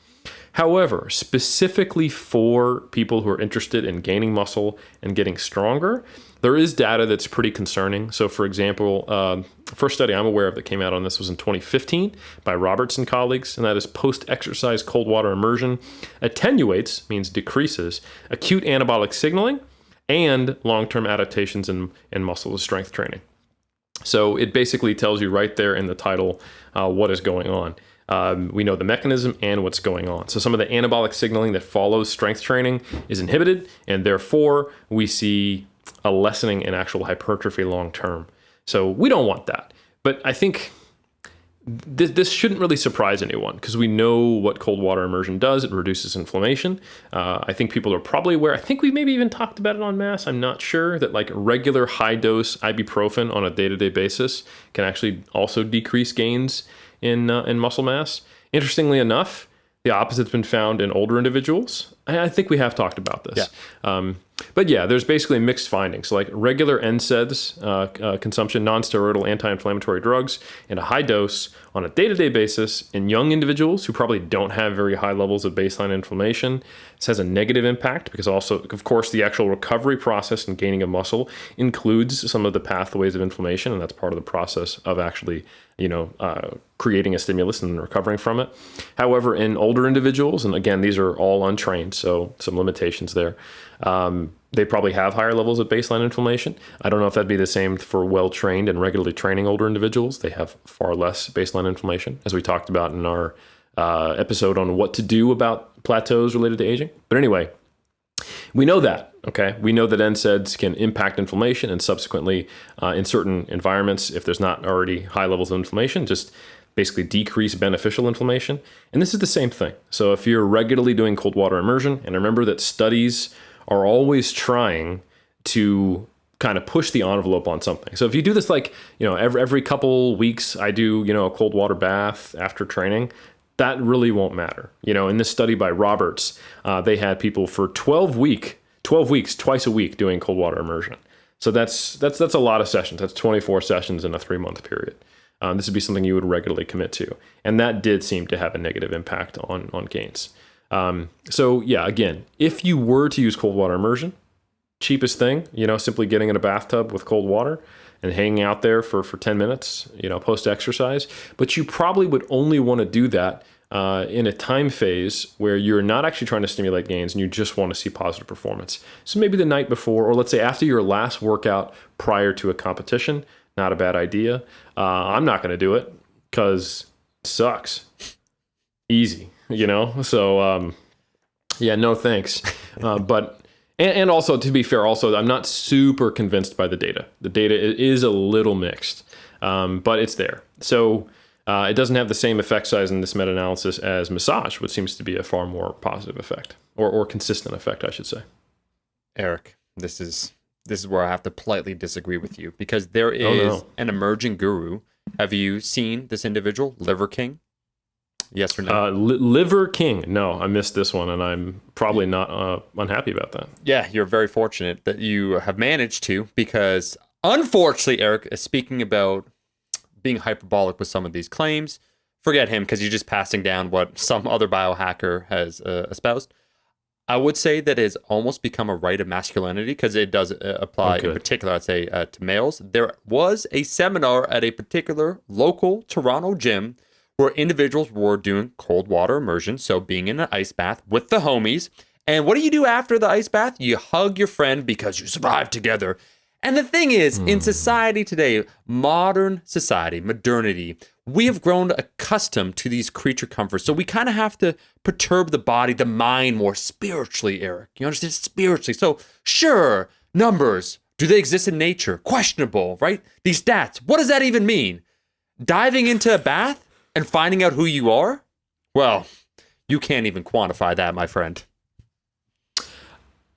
However, specifically for people who are interested in gaining muscle and getting stronger, there is data that's pretty concerning. So for example, the first study I'm aware of that came out on this was in 2015 by Roberts and colleagues, and that is post-exercise cold water immersion attenuates, means decreases, acute anabolic signaling and long-term adaptations in muscle strength training. So it basically tells you right there in the title what is going on. We know the mechanism and what's going on. So some of the anabolic signaling that follows strength training is inhibited, and therefore we see a lessening in actual hypertrophy long-term. So we don't want that. But I think this shouldn't really surprise anyone, because we know what cold water immersion does. It reduces inflammation. I think people are probably aware. I think we maybe even talked about it on mass. I'm not sure that like regular high dose ibuprofen on a day-to-day basis can actually also decrease gains in muscle mass. Interestingly enough, the opposite's been found in older individuals. I think we have talked about this. Yeah. But yeah, there's basically mixed findings. So like regular NSAIDs consumption, non-steroidal anti-inflammatory drugs, in a high dose on a day-to-day basis in young individuals who probably don't have very high levels of baseline inflammation. This has a negative impact because also, of course, the actual recovery process and gaining of muscle includes some of the pathways of inflammation, and that's part of the process of actually creating a stimulus and recovering from it. However, in older individuals, and again, these are all untrained, so some limitations there. They probably have higher levels of baseline inflammation. I don't know if that'd be the same for well-trained and regularly training older individuals. They have far less baseline inflammation, as we talked about in our episode on what to do about plateaus related to aging. But anyway, we know that, okay? We know that NSAIDs can impact inflammation and subsequently in certain environments, if there's not already high levels of inflammation, just basically decrease beneficial inflammation. And this is the same thing. So if you're regularly doing cold water immersion, and remember that studies are always trying to kind of push the envelope on something. So if you do this like, every couple weeks, I do, a cold water bath after training, that really won't matter. In this study by Roberts, they had people for 12 weeks, twice a week doing cold water immersion. So that's a lot of sessions. That's 24 sessions in a 3-month period. This would be something you would regularly commit to. And that did seem to have a negative impact on gains. So yeah, again, if you were to use cold water immersion, cheapest thing, simply getting in a bathtub with cold water and hanging out there for 10 minutes, post exercise, but you probably would only want to do that in a time phase where you're not actually trying to stimulate gains and you just want to see positive performance. So maybe the night before, or let's say after your last workout prior to a competition, not a bad idea. I'm not going to do it because it sucks. Easy. So yeah, no thanks. But and also, to be fair, also I'm not super convinced by the data. The data is a little mixed, but it's there. So it doesn't have the same effect size in this meta-analysis as massage, which seems to be a far more positive effect or consistent effect, I should say. Eric, this is where I have to politely disagree with you because there is an emerging guru. Have you seen this individual, Liver King? Yes or no? Liver King. No, I missed this one, and I'm probably not unhappy about that. Yeah, you're very fortunate that you have managed to, because unfortunately, Eric, speaking about being hyperbolic with some of these claims, forget him because you're just passing down what some other biohacker has espoused. I would say that it's almost become a rite of masculinity because it does apply in particular, I'd say, to males. There was a seminar at a particular local Toronto gym where individuals were doing cold water immersion, so being in an ice bath with the homies. And what do you do after the ice bath? You hug your friend because you survived together. And the thing is, in society today, modern society, modernity, we have grown accustomed to these creature comforts. So we kind of have to perturb the body, the mind more spiritually, Eric. You understand? Spiritually. So sure, numbers, do they exist in nature? Questionable, right? These stats, what does that even mean? Diving into a bath and finding out who you are? Well, you can't even quantify that, my friend.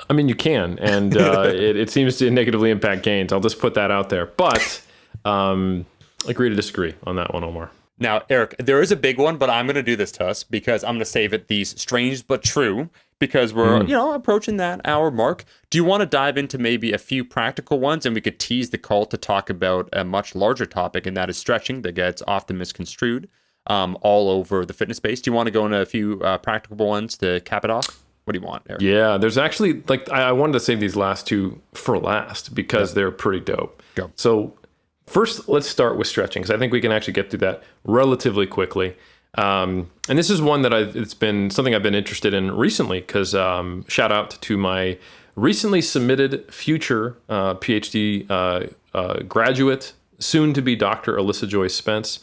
I mean, you can, and it seems to negatively impact gains. I'll just put that out there. But agree to disagree on that one, Omar. Now, Eric, there is a big one, but I'm going to do this to us because I'm going to save it these strange but true because we're, approaching that hour mark. Do you want to dive into maybe a few practical ones, and we could tease the call to talk about a much larger topic, and that is stretching that gets often misconstrued all over the fitness space. Do you want to go into a few practical ones to cap it off? What do you want, Eric? Yeah, there's actually, I wanted to save these last two for last because they're pretty dope. Go. So first, let's start with stretching because I think we can actually get through that relatively quickly. And this is one that it's been something I've been interested in recently because shout out to my recently submitted future PhD graduate, soon to be Dr. Alyssa Joy Spence.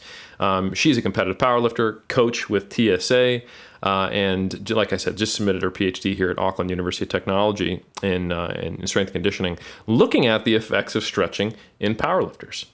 She's a competitive powerlifter, coach with TSA, and like I said, just submitted her PhD here at Auckland University of Technology in strength and conditioning, looking at the effects of stretching in powerlifters.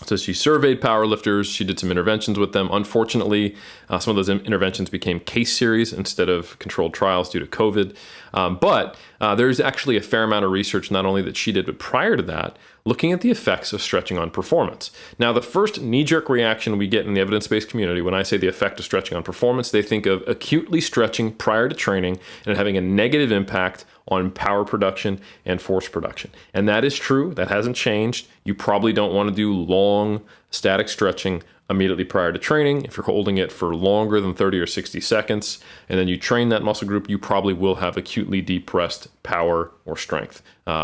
So she surveyed powerlifters, she did some interventions with them. Unfortunately, some of those interventions became case series instead of controlled trials due to COVID. But there's actually a fair amount of research, not only that she did, but prior to that, looking at the effects of stretching on performance. Now, the first knee-jerk reaction we get in the evidence-based community when I say the effect of stretching on performance, they think of acutely stretching prior to training and having a negative impact on power production and force production. And that is true. That hasn't changed. You probably don't want to do long static stretching immediately prior to training. If you're holding it for longer than 30 or 60 seconds, and then you train that muscle group, you probably will have acutely depressed power or strength.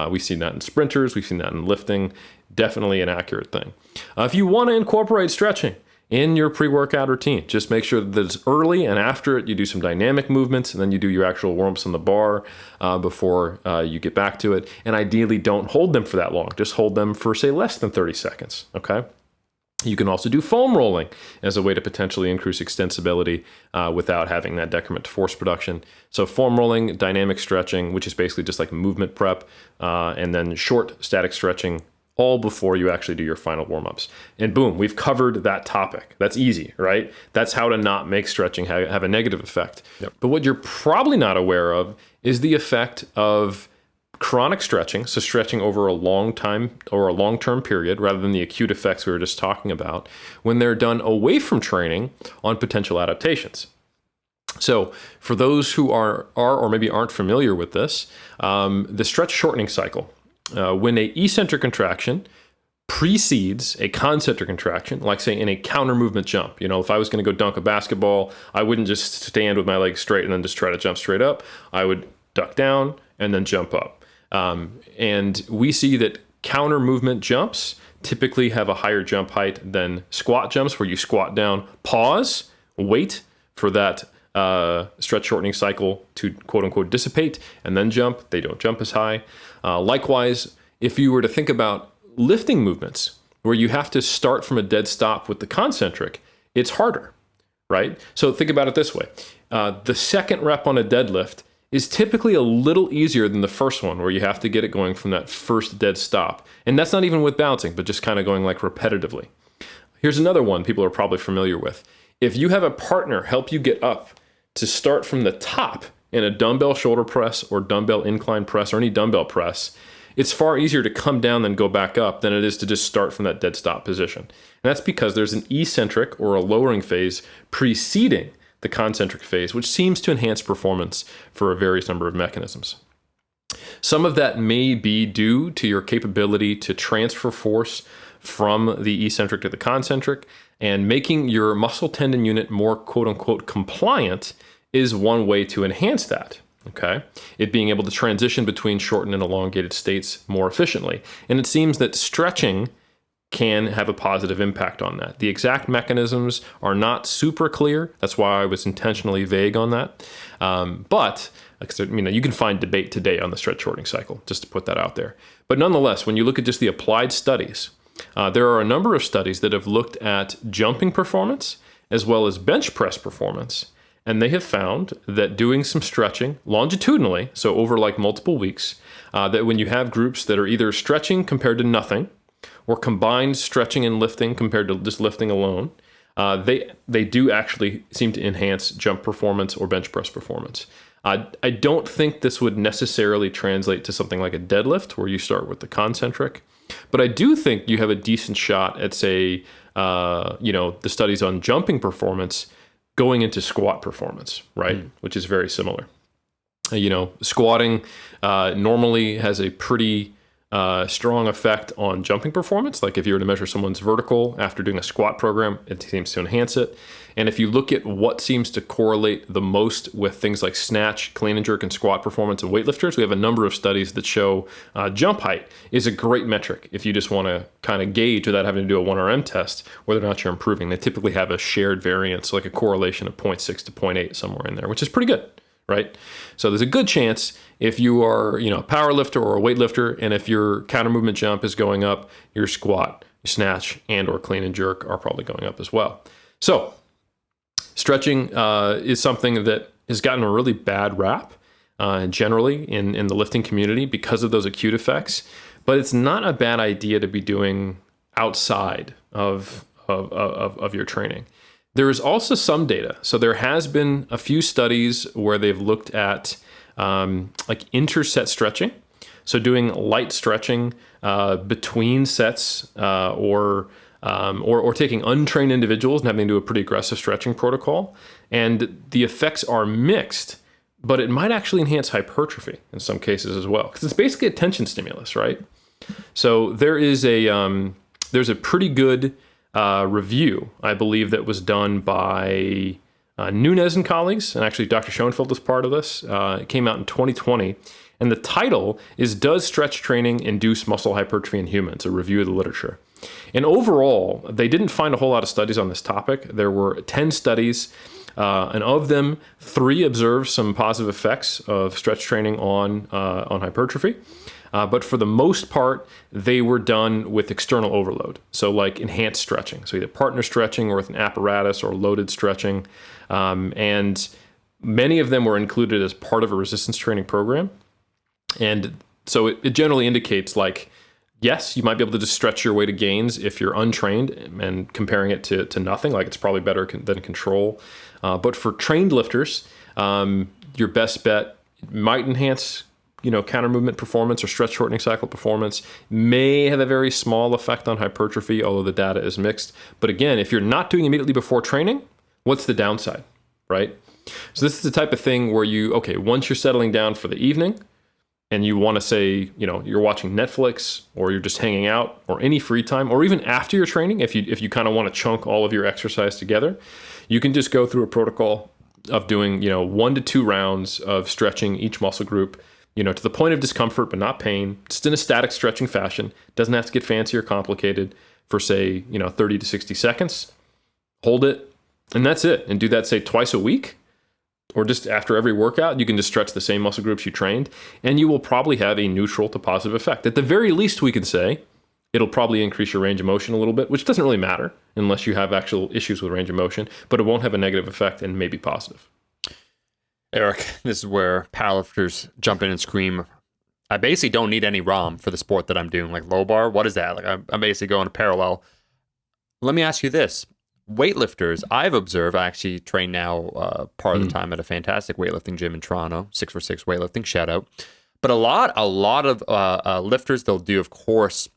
We've seen that in sprinters. We've seen that in lifting. Definitely an accurate thing. If you want to incorporate stretching in your pre-workout routine. Just make sure that it's early, and after it, you do some dynamic movements, and then you do your actual warm-ups on the bar before you get back to it. And ideally, don't hold them for that long. Just hold them for, say, less than 30 seconds, okay? You can also do foam rolling as a way to potentially increase extensibility without having that decrement to force production. So foam rolling, dynamic stretching, which is basically just like movement prep, and then short static stretching, all before you actually do your final warm-ups. And boom, we've covered that topic. That's easy, right? That's how to not make stretching have a negative effect. Yep. But what you're probably not aware of is the effect of chronic stretching, so stretching over a long time or a long-term period rather than the acute effects we were just talking about, when they're done away from training on potential adaptations. So for those who are or maybe aren't familiar with this, the stretch shortening cycle, when a eccentric contraction precedes a concentric contraction, like say in a counter movement jump. You know, if I was going to go dunk a basketball, I wouldn't just stand with my legs straight and then just try to jump straight up. I would duck down and then jump up. And we see that counter movement jumps typically have a higher jump height than squat jumps, where you squat down, pause, wait for that stretch shortening cycle to quote unquote dissipate, and then jump. They don't jump as high. Likewise, if you were to think about lifting movements where you have to start from a dead stop with the concentric, it's harder, right? So think about it this way. The second rep on a deadlift is typically a little easier than the first one, where you have to get it going from that first dead stop. And that's not even with bouncing, but just kind of going like repetitively. Here's another one people are probably familiar with. If you have a partner help you get up to start from the top in a dumbbell shoulder press or dumbbell incline press or any dumbbell press, it's far easier to come down than go back up than it is to just start from that dead stop position. And that's because there's an eccentric or a lowering phase preceding the concentric phase, which seems to enhance performance for a various number of mechanisms. Some of that may be due to your capability to transfer force from the eccentric to the concentric, and making your muscle tendon unit more quote unquote compliant is one way to enhance that. Okay, it being able to transition between shortened and elongated states more efficiently. And it seems that stretching can have a positive impact on that. The exact mechanisms are not super clear. That's why I was intentionally vague on that. But you can find debate today on the stretch shortening cycle, just to put that out there. But nonetheless, when you look at just the applied studies, there are a number of studies that have looked at jumping performance as well as bench press performance. And they have found that doing some stretching longitudinally, so over like multiple weeks, that when you have groups that are either stretching compared to nothing, or combined stretching and lifting compared to just lifting alone, they do actually seem to enhance jump performance or bench press performance. I don't think this would necessarily translate to something like a deadlift where you start with the concentric, but I do think you have a decent shot at, say, the studies on jumping performance going into squat performance, right? Which is very similar. Squatting normally has a pretty strong effect on jumping performance. Like if you were to measure someone's vertical after doing a squat program, it seems to enhance it. And if you look at what seems to correlate the most with things like snatch, clean and jerk, and squat performance of weightlifters, we have a number of studies that show jump height is a great metric if you just want to kind of gauge without having to do a 1RM test whether or not you're improving. They typically have a shared variance, like a correlation of 0.6 to 0.8 somewhere in there, which is pretty good, right? So there's a good chance if you are, a power lifter or a weightlifter, and if your counter movement jump is going up, your squat, your snatch, and or clean and jerk are probably going up as well. So stretching is something that has gotten a really bad rap generally in the lifting community because of those acute effects, but it's not a bad idea to be doing outside of your training. There is also some data. So there has been a few studies where they've looked at like interset stretching. So doing light stretching between sets or taking untrained individuals and having to do a pretty aggressive stretching protocol. And the effects are mixed, but it might actually enhance hypertrophy in some cases as well, because it's basically a tension stimulus, right? So there's a pretty good review, I believe, that was done by Nunez and colleagues, and actually Dr. Schoenfeld is part of this. It came out in 2020, and the title is "Does Stretch Training Induce Muscle Hypertrophy in Humans?" A review of the literature. And overall, they didn't find a whole lot of studies on this topic. There were 10 studies, and of them, 3 observed some positive effects of stretch training on hypertrophy. But for the most part, they were done with external overload. So like enhanced stretching. So either partner stretching or with an apparatus or loaded stretching. And many of them were included as part of a resistance training program. And so it generally indicates like, yes, you might be able to just stretch your way to gains if you're untrained, and comparing it to nothing, like it's probably better than control. But for trained lifters, your best bet might enhance counter movement performance or stretch shortening cycle performance, may have a very small effect on hypertrophy, although the data is mixed. But again, if you're not doing immediately before training, what's the downside, right? So this is the type of thing where once you're settling down for the evening and you want to say, you're watching Netflix or you're just hanging out or any free time, or even after your training, if you kind of want to chunk all of your exercise together, you can just go through a protocol of doing, 1 to 2 rounds of stretching each muscle group, to the point of discomfort, but not pain, just in a static stretching fashion. Doesn't have to get fancy or complicated for, say, 30 to 60 seconds. Hold it, and that's it. And do that, say, twice a week, or just after every workout. You can just stretch the same muscle groups you trained, and you will probably have a neutral to positive effect. At the very least, we can say it'll probably increase your range of motion a little bit, which doesn't really matter unless you have actual issues with range of motion, but it won't have a negative effect and may be positive. Eric, this is where powerlifters jump in and scream, I basically don't need any ROM for the sport that I'm doing. Like low bar, what is that? Like I'm basically going to parallel. Let me ask you this. Weightlifters, I've observed, I actually train now part of the time at a fantastic weightlifting gym in Toronto, 646 weightlifting, shout out. But a lot of lifters, they'll do, of course,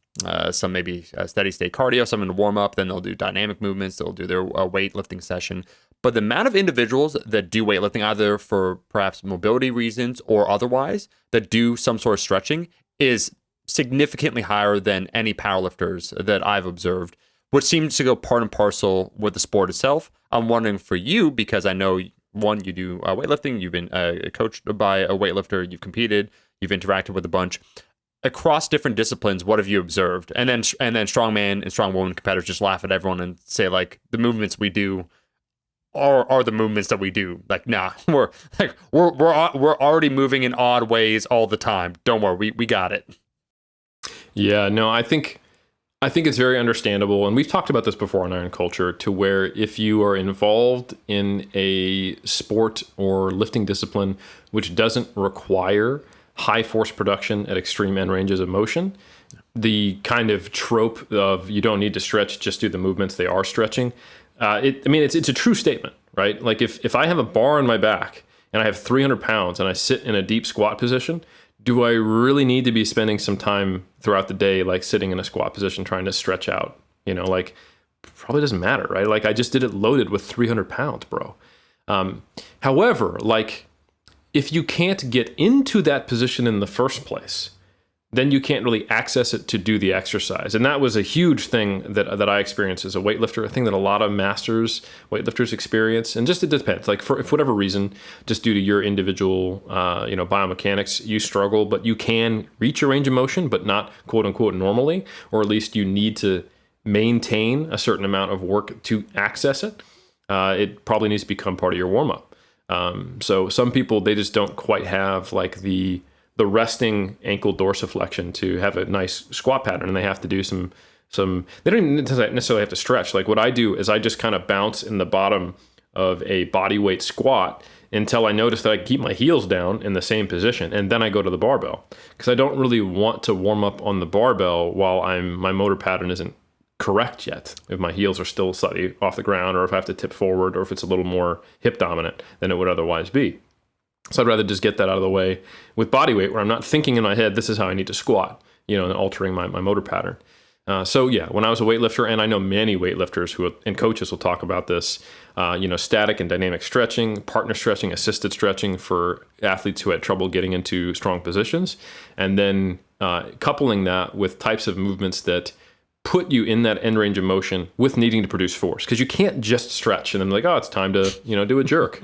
some maybe steady state cardio, some in the warm up, then they'll do dynamic movements, they'll do their weightlifting session. But the amount of individuals that do weightlifting, either for perhaps mobility reasons or otherwise, that do some sort of stretching is significantly higher than any powerlifters that I've observed, which seems to go part and parcel with the sport itself. I'm wondering for you, because I know, one, you do weightlifting, you've been coached by a weightlifter, you've competed, you've interacted with a bunch. Across different disciplines, what have you observed? And then strongman and strongwoman competitors just laugh at everyone and say, like, the movements we do are the movements that we do. Like, nah, we're already moving in odd ways all the time. Don't worry, we got it. Yeah, no, I think it's very understandable, and we've talked about this before on Iron Culture, to where if you are involved in a sport or lifting discipline which doesn't require high force production at extreme end ranges of motion, the kind of trope of you don't need to stretch, just do the movements they are stretching. It's a true statement, right? Like if I have a bar on my back and I have 300 pounds and I sit in a deep squat position, do I really need to be spending some time throughout the day, like sitting in a squat position, trying to stretch out? Probably doesn't matter, right? Like I just did it loaded with 300 pounds, bro. However, like if you can't get into that position in the first place, then you can't really access it to do the exercise. And that was a huge thing that I experienced as a weightlifter, a thing that a lot of masters weightlifters experience. And just, it depends, like for whatever reason, just due to your individual, biomechanics, you struggle, but you can reach your range of motion, but not quote unquote normally, or at least you need to maintain a certain amount of work to access it. It probably needs to become part of your warm up. So some people, they just don't quite have like the resting ankle dorsiflexion to have a nice squat pattern, and they have to do some they don't necessarily have to stretch. Like what I do is I just kind of bounce in the bottom of a body weight squat until I notice that I keep my heels down in the same position, and then I go to the barbell, because I don't really want to warm up on the barbell while my motor pattern isn't correct yet, if my heels are still slightly off the ground, or if I have to tip forward, or if it's a little more hip dominant than it would otherwise be. So I'd rather just get that out of the way with body weight, where I'm not thinking in my head, this is how I need to squat, and altering my motor pattern. So yeah, when I was a weightlifter, and I know many weightlifters and coaches will talk about this, static and dynamic stretching, partner stretching, assisted stretching for athletes who had trouble getting into strong positions, and then coupling that with types of movements that put you in that end range of motion with needing to produce force. Because you can't just stretch and then like, oh, it's time to do a jerk.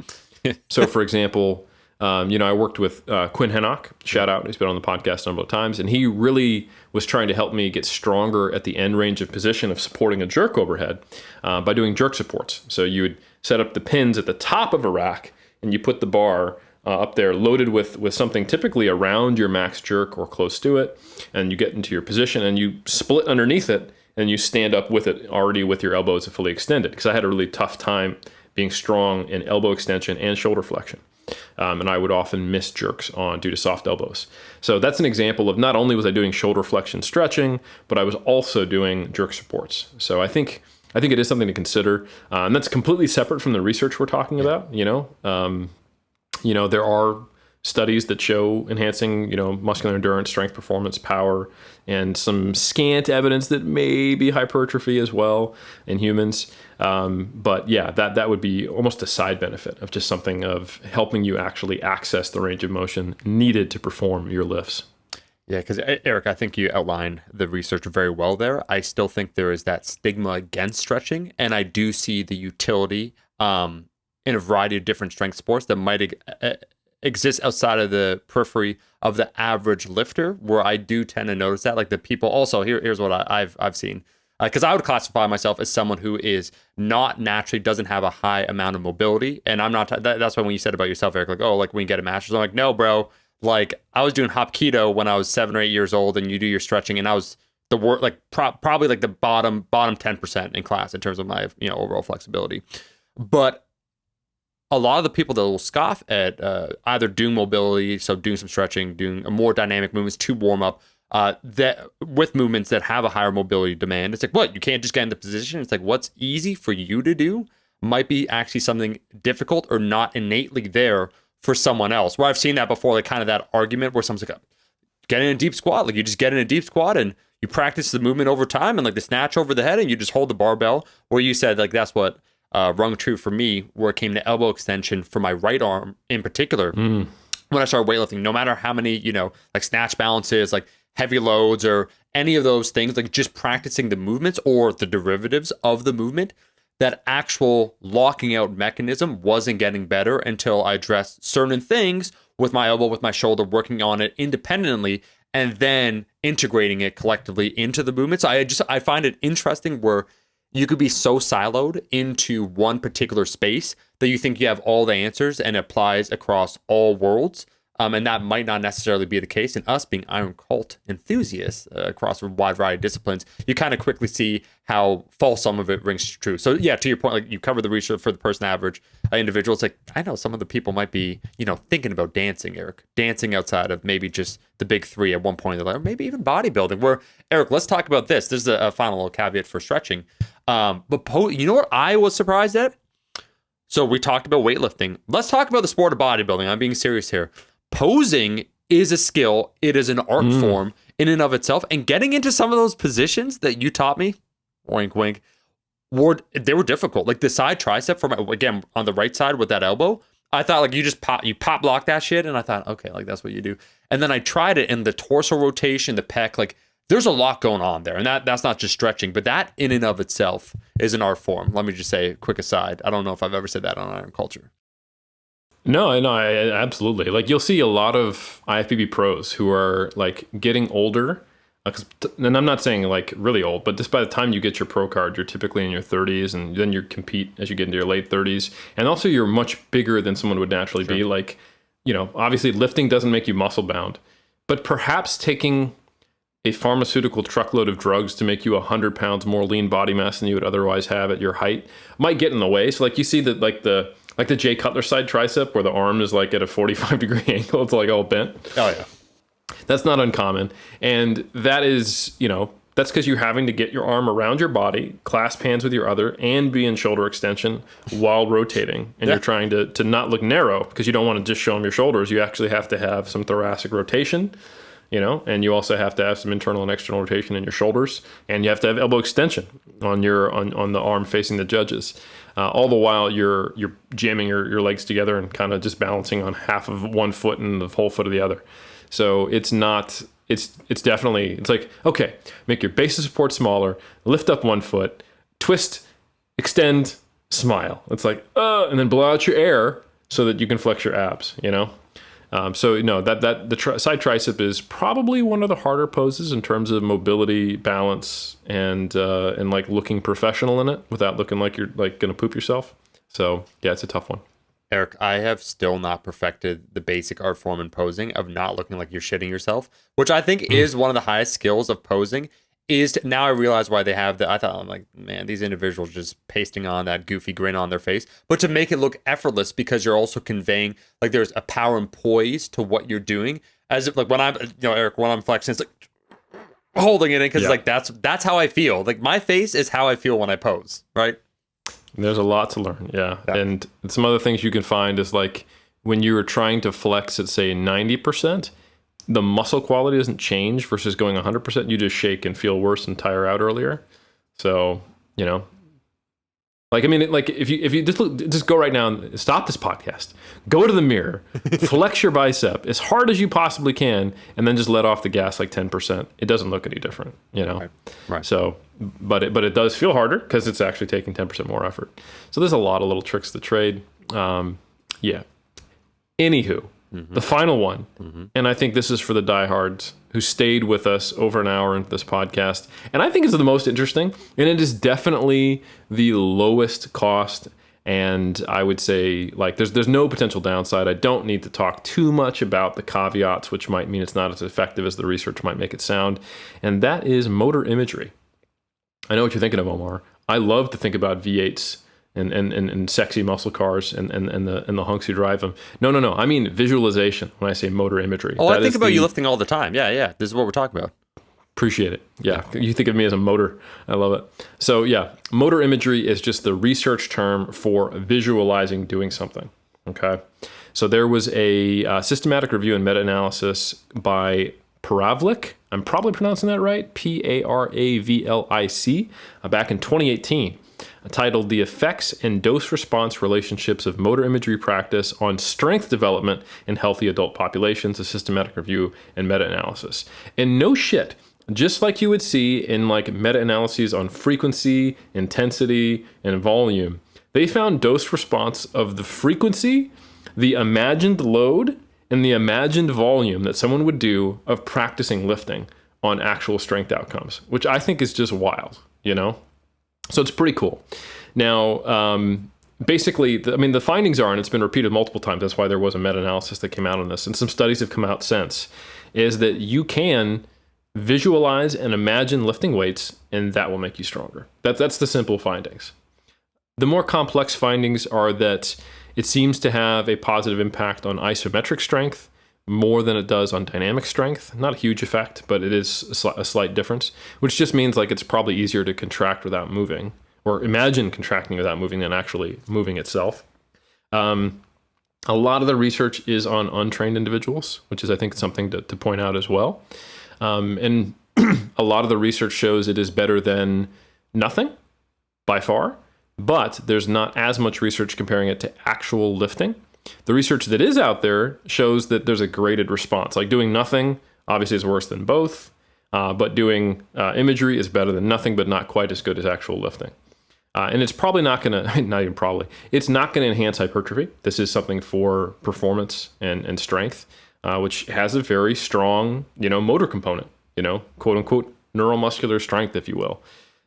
So for example, I worked with Quinn Hennock, shout out, he's been on the podcast a number of times, and he really was trying to help me get stronger at the end range of position of supporting a jerk overhead by doing jerk supports. So you would set up the pins at the top of a rack, and you put the bar up there loaded with something typically around your max jerk or close to it, and you get into your position, and you split underneath it, and you stand up with it already with your elbows fully extended, because I had a really tough time being strong in elbow extension and shoulder flexion. And I would often miss jerks due to soft elbows. So that's an example of not only was I doing shoulder flexion stretching, but I was also doing jerk supports. So I think it is something to consider. And that's completely separate from the research we're talking about. There are studies that show enhancing, muscular endurance, strength, performance, power, and some scant evidence that may be hypertrophy as well in humans. But yeah, that would be almost a side benefit of just something of helping you actually access the range of motion needed to perform your lifts. Yeah, because Eric, I think you outlined the research very well there. I still think there is that stigma against stretching, and I do see the utility in a variety of different strength sports that might exist outside of the periphery of the average lifter, where I do tend to notice that, like the people. Also, here's what I've seen, because I would classify myself as someone who is not naturally doesn't have a high amount of mobility, and I'm not. That's why when you said about yourself, Eric, like, oh, like when you get a master's, I'm like, no, bro. Like I was doing hop keto when I was 7 or 8 years old, and you do your stretching, and I was the worst, like probably like the bottom 10% in class in terms of my overall flexibility. But a lot of the people that will scoff at either doing mobility, so doing some stretching, doing a more dynamic movements to warm up, that with movements that have a higher mobility demand, it's like, what, you can't just get into position? It's like, what's easy for you to do might be actually something difficult or not innately there for someone else. Where I've seen that before, like kind of that argument where someone's like, get in a deep squat, like you just get in a deep squat and you practice the movement over time, and like the snatch over the head, and you just hold the barbell. Where you said like that's what rung true for me, where it came to elbow extension for my right arm in particular. When I started weightlifting, no matter how many like snatch balances, like heavy loads or any of those things, like just practicing the movements or the derivatives of the movement, that actual locking out mechanism wasn't getting better until I addressed certain things with my elbow, with my shoulder, working on it independently, and then integrating it collectively into the movements. I find it interesting where you could be so siloed into one particular space that you think you have all the answers and it applies across all worlds. And that might not necessarily be the case. And us being Iron Cult enthusiasts across a wide variety of disciplines, you kind of quickly see how false some of it rings true. So yeah, to your point, like you covered the research for the person average individual. It's like, I know some of the people might be, thinking about dancing, Eric, dancing outside of maybe just the big three at one point in their life, or maybe even bodybuilding. Where, Eric, let's talk about this. This is a final little caveat for stretching. But you know what I was surprised at? So we talked about weightlifting. Let's talk about the sport of bodybuilding. I'm being serious here. Posing is a skill. It is an art form in and of itself. And getting into some of those positions that you taught me, wink, wink, they were difficult. Like the side tricep again, on the right side with that elbow, I thought like you pop block that shit. And I thought, okay, like that's what you do. And then I tried it in the torso rotation, the pec, like there's a lot going on there. And that's not just stretching, but that in and of itself is an art form. Let me just say a quick aside. I don't know if I've ever said that on Iron Culture. No, I absolutely. Like you'll see a lot of IFBB pros who are like getting older, and I'm not saying like really old, but just by the time you get your pro card, you're typically in your 30s, and then you compete as you get into your late 30s, and also you're much bigger than someone would naturally be. Like, obviously lifting doesn't make you muscle bound, but perhaps taking a pharmaceutical truckload of drugs to make you 100 pounds more lean body mass than you would otherwise have at your height might get in the way. So like you see that like the Jay Cutler side tricep where the arm is like at a 45-degree angle, it's like all bent. Oh yeah. That's not uncommon. And that is, that's because you're having to get your arm around your body, clasp hands with your other, and be in shoulder extension while rotating. And you're trying to not look narrow because you don't want to just show them your shoulders. You actually have to have some thoracic rotation, and you also have to have some internal and external rotation in your shoulders. And you have to have elbow extension on the arm facing the judges. All the while you're jamming your legs together and kind of just balancing on half of one foot and the whole foot of the other. So it's definitely, it's like, okay, make your base of support smaller, lift up one foot, twist, extend, smile. It's like, and then blow out your air so that you can flex your abs, you know? So side tricep is probably one of the harder poses in terms of mobility, balance, and like looking professional in it without looking like you're like gonna poop yourself. So yeah, it's a tough one. Eric, I have still not perfected the basic art form in posing of not looking like you're shitting yourself, which I think is one of the highest skills of posing. Now I realize why they have that. I thought, I'm like, man, these individuals just pasting on that goofy grin on their face, but to make it look effortless because you're also conveying like there's a power and poise to what you're doing. As if like when Eric, when I'm flexing, it's like holding it in because like that's how I feel. Like my face is how I feel when I pose, right? There's a lot to learn, yeah. And some other things you can find is like when you're trying to flex at say 90%, the muscle quality doesn't change versus going 100%. You just shake and feel worse and tire out earlier. So, you know, like, I mean, like if you just go right now and stop this podcast, go to the mirror, flex your bicep as hard as you possibly can, and then just let off the gas like 10%. It doesn't look any different, you know? Right. So, but it does feel harder because it's actually taking 10% more effort. So there's a lot of little tricks to the trade. Yeah. Anywho, the final one, and I think this is for the diehards who stayed with us over an hour into this podcast, and I think it's the most interesting, and it is definitely the lowest cost, and I would say like there's no potential downside. I don't need to talk too much about the caveats, which might mean it's not as effective as the research might make it sound, and that is motor imagery. I know what you're thinking of, Omar. I love to think about V8s and sexy muscle cars and the hunks who drive them. No. I mean visualization when I say motor imagery. Oh, I think about you lifting all the time. Yeah. This is what we're talking about. Appreciate it. Yeah. You think of me as a motor. I love it. So yeah, motor imagery is just the research term for visualizing doing something. Okay. So there was a systematic review and meta-analysis by Paravlik. I'm probably pronouncing that right. Paravlic, back in 2018. Titled The Effects and Dose Response Relationships of Motor Imagery Practice on Strength Development in Healthy Adult Populations, a systematic review and meta-analysis. And no shit, just like you would see in like meta-analyses on frequency, intensity, and volume, they found dose response of the frequency, the imagined load, and the imagined volume that someone would do of practicing lifting on actual strength outcomes, which I think is just wild, you know? So it's pretty cool. Now, basically, the findings are, and it's been repeated multiple times, that's why there was a meta-analysis that came out on this, and some studies have come out since, is that you can visualize and imagine lifting weights, and that will make you stronger. That's the simple findings. The more complex findings are that it seems to have a positive impact on isometric strength, more than it does on dynamic strength. Not a huge effect, but it is a slight difference, which just means like it's probably easier to contract without moving, or imagine contracting without moving than actually moving itself. A lot of the research is on untrained individuals, which is, I think, something to point out as well. And a lot of the research shows it is better than nothing by far, but there's not as much research comparing it to actual lifting. The research that is out there shows that there's a graded response. Like doing nothing obviously is worse than both, but doing imagery is better than nothing, but not quite as good as actual lifting. And it's probably not going to, not even probably, it's not going to enhance hypertrophy. This is something for performance and strength, which has a very strong, motor component, quote unquote, neuromuscular strength, if you will.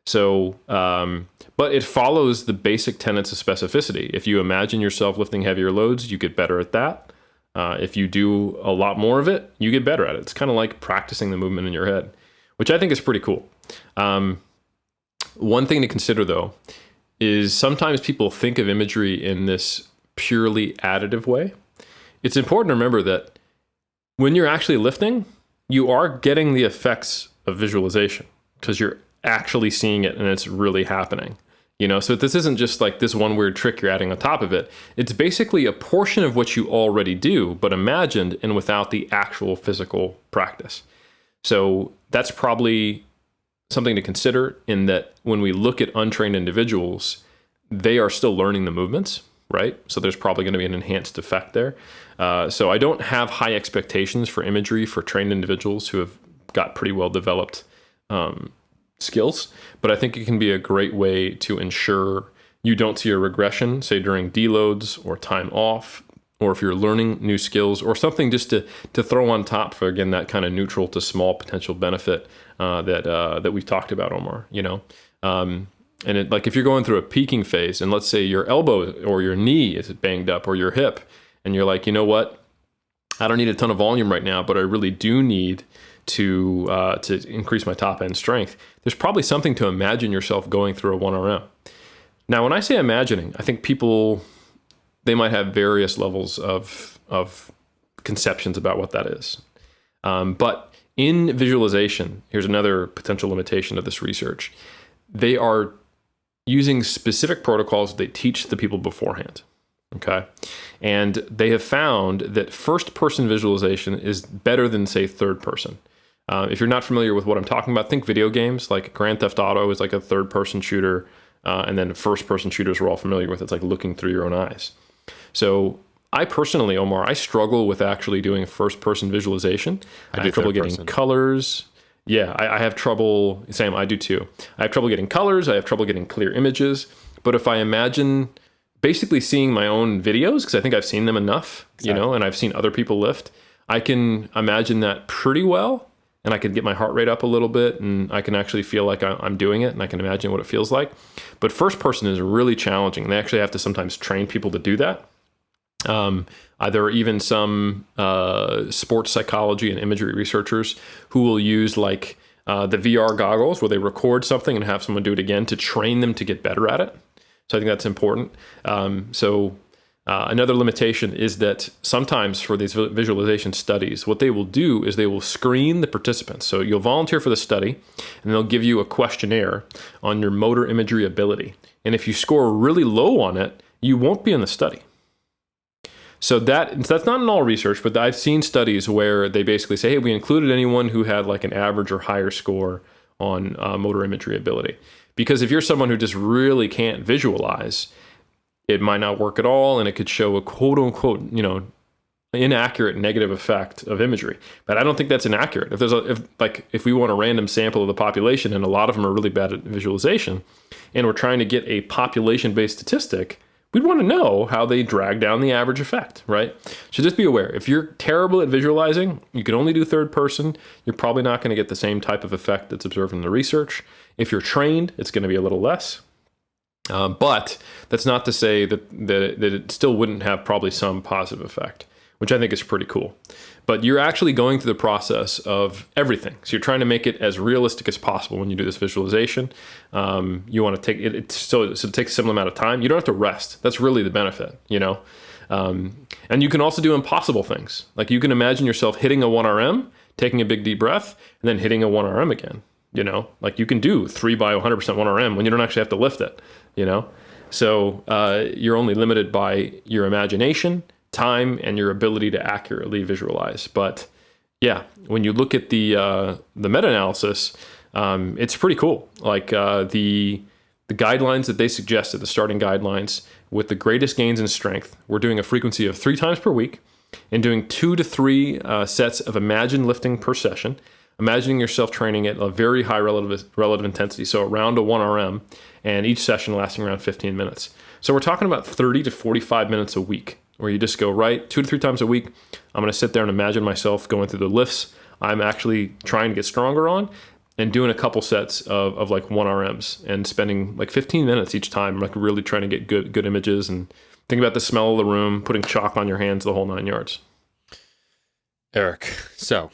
So, but it follows the basic tenets of specificity. If you imagine yourself lifting heavier loads, you get better at that. If you do a lot more of it, you get better at it. It's kind of like practicing the movement in your head, which I think is pretty cool. One thing to consider, though, is sometimes people think of imagery in this purely additive way. It's important to remember that when you're actually lifting, you are getting the effects of visualization because you're actually seeing it and it's really happening. So this isn't just like this one weird trick you're adding on top of it. It's basically a portion of what you already do, but imagined and without the actual physical practice. So that's probably something to consider in that when we look at untrained individuals, they are still learning the movements, right? So there's probably going to be an enhanced effect there. So I don't have high expectations for imagery for trained individuals who have got pretty well developed skills, but I think it can be a great way to ensure you don't see a regression, say during deloads or time off, or if you're learning new skills, or something just to throw on top for, again, that kind of neutral to small potential benefit that we've talked about, Omar. And like if you're going through a peaking phase, and let's say your elbow or your knee is banged up, or your hip, and you're like, you know what, I don't need a ton of volume right now, but I really do need to increase my top end strength. There's probably something to imagine yourself going through a 1RM. Now, when I say imagining, I think people, they might have various levels of conceptions about what that is. But in visualization, here's another potential limitation of this research. They are using specific protocols that they teach the people beforehand. Okay. And they have found that first person visualization is better than, say, third person. If you're not familiar with what I'm talking about, think video games. Like Grand Theft Auto is like a third person shooter. And then first person shooters we're all familiar with. It's like looking through your own eyes. So I personally, Omar, I struggle with actually doing first person visualization. I have trouble getting colors. Yeah, I have trouble. Sam, I do too. I have trouble getting colors. I have trouble getting clear images. But if I imagine basically seeing my own videos, because I think I've seen them enough, and I've seen other people lift, I can imagine that pretty well. And I can get my heart rate up a little bit, and I can actually feel like I'm doing it, and I can imagine what it feels like. But first person is really challenging. They actually have to sometimes train people to do that. There are even some sports psychology and imagery researchers who will use like the VR goggles where they record something and have someone do it again to train them to get better at it. So I think that's important. Another limitation is that sometimes for these visualization studies, what they will do is they will screen the participants. So you'll volunteer for the study, and they'll give you a questionnaire on your motor imagery ability. And if you score really low on it, you won't be in the study. So that's not in all research, but I've seen studies where they basically say, hey, we included anyone who had like an average or higher score on motor imagery ability. Because if you're someone who just really can't visualize, it might not work at all, and it could show a quote unquote, inaccurate negative effect of imagery. But I don't think that's inaccurate. If we want a random sample of the population, and a lot of them are really bad at visualization, and we're trying to get a population-based statistic, we'd want to know how they drag down the average effect, right? So just be aware, if you're terrible at visualizing, you can only do third person, you're probably not going to get the same type of effect that's observed in the research. If you're trained, it's going to be a little less. But that's not to say that it still wouldn't have probably some positive effect, which I think is pretty cool. But you're actually going through the process of everything. So you're trying to make it as realistic as possible when you do this visualization. You want to take it, so it takes a similar amount of time. You don't have to rest. That's really the benefit, And you can also do impossible things. Like you can imagine yourself hitting a 1RM, taking a big deep breath, and then hitting a 1RM again. Like you can do 3 by 100% 1RM when you don't actually have to lift it, So you're only limited by your imagination, time, and your ability to accurately visualize. But yeah, when you look at the meta-analysis, it's pretty cool. Like the guidelines that they suggested, the starting guidelines, with the greatest gains in strength, we're doing a frequency of 3 times per week and doing 2 to 3 sets of imagined lifting per session. Imagining yourself training at a very high relative intensity, so around a 1RM, and each session lasting around 15 minutes. So we're talking about 30 to 45 minutes a week, where you just go, 2 to 3 times a week, I'm going to sit there and imagine myself going through the lifts I'm actually trying to get stronger on, and doing a couple sets of like 1RMs, and spending like 15 minutes each time, like really trying to get good images, and think about the smell of the room, putting chalk on your hands, the whole 9 yards. Eric, so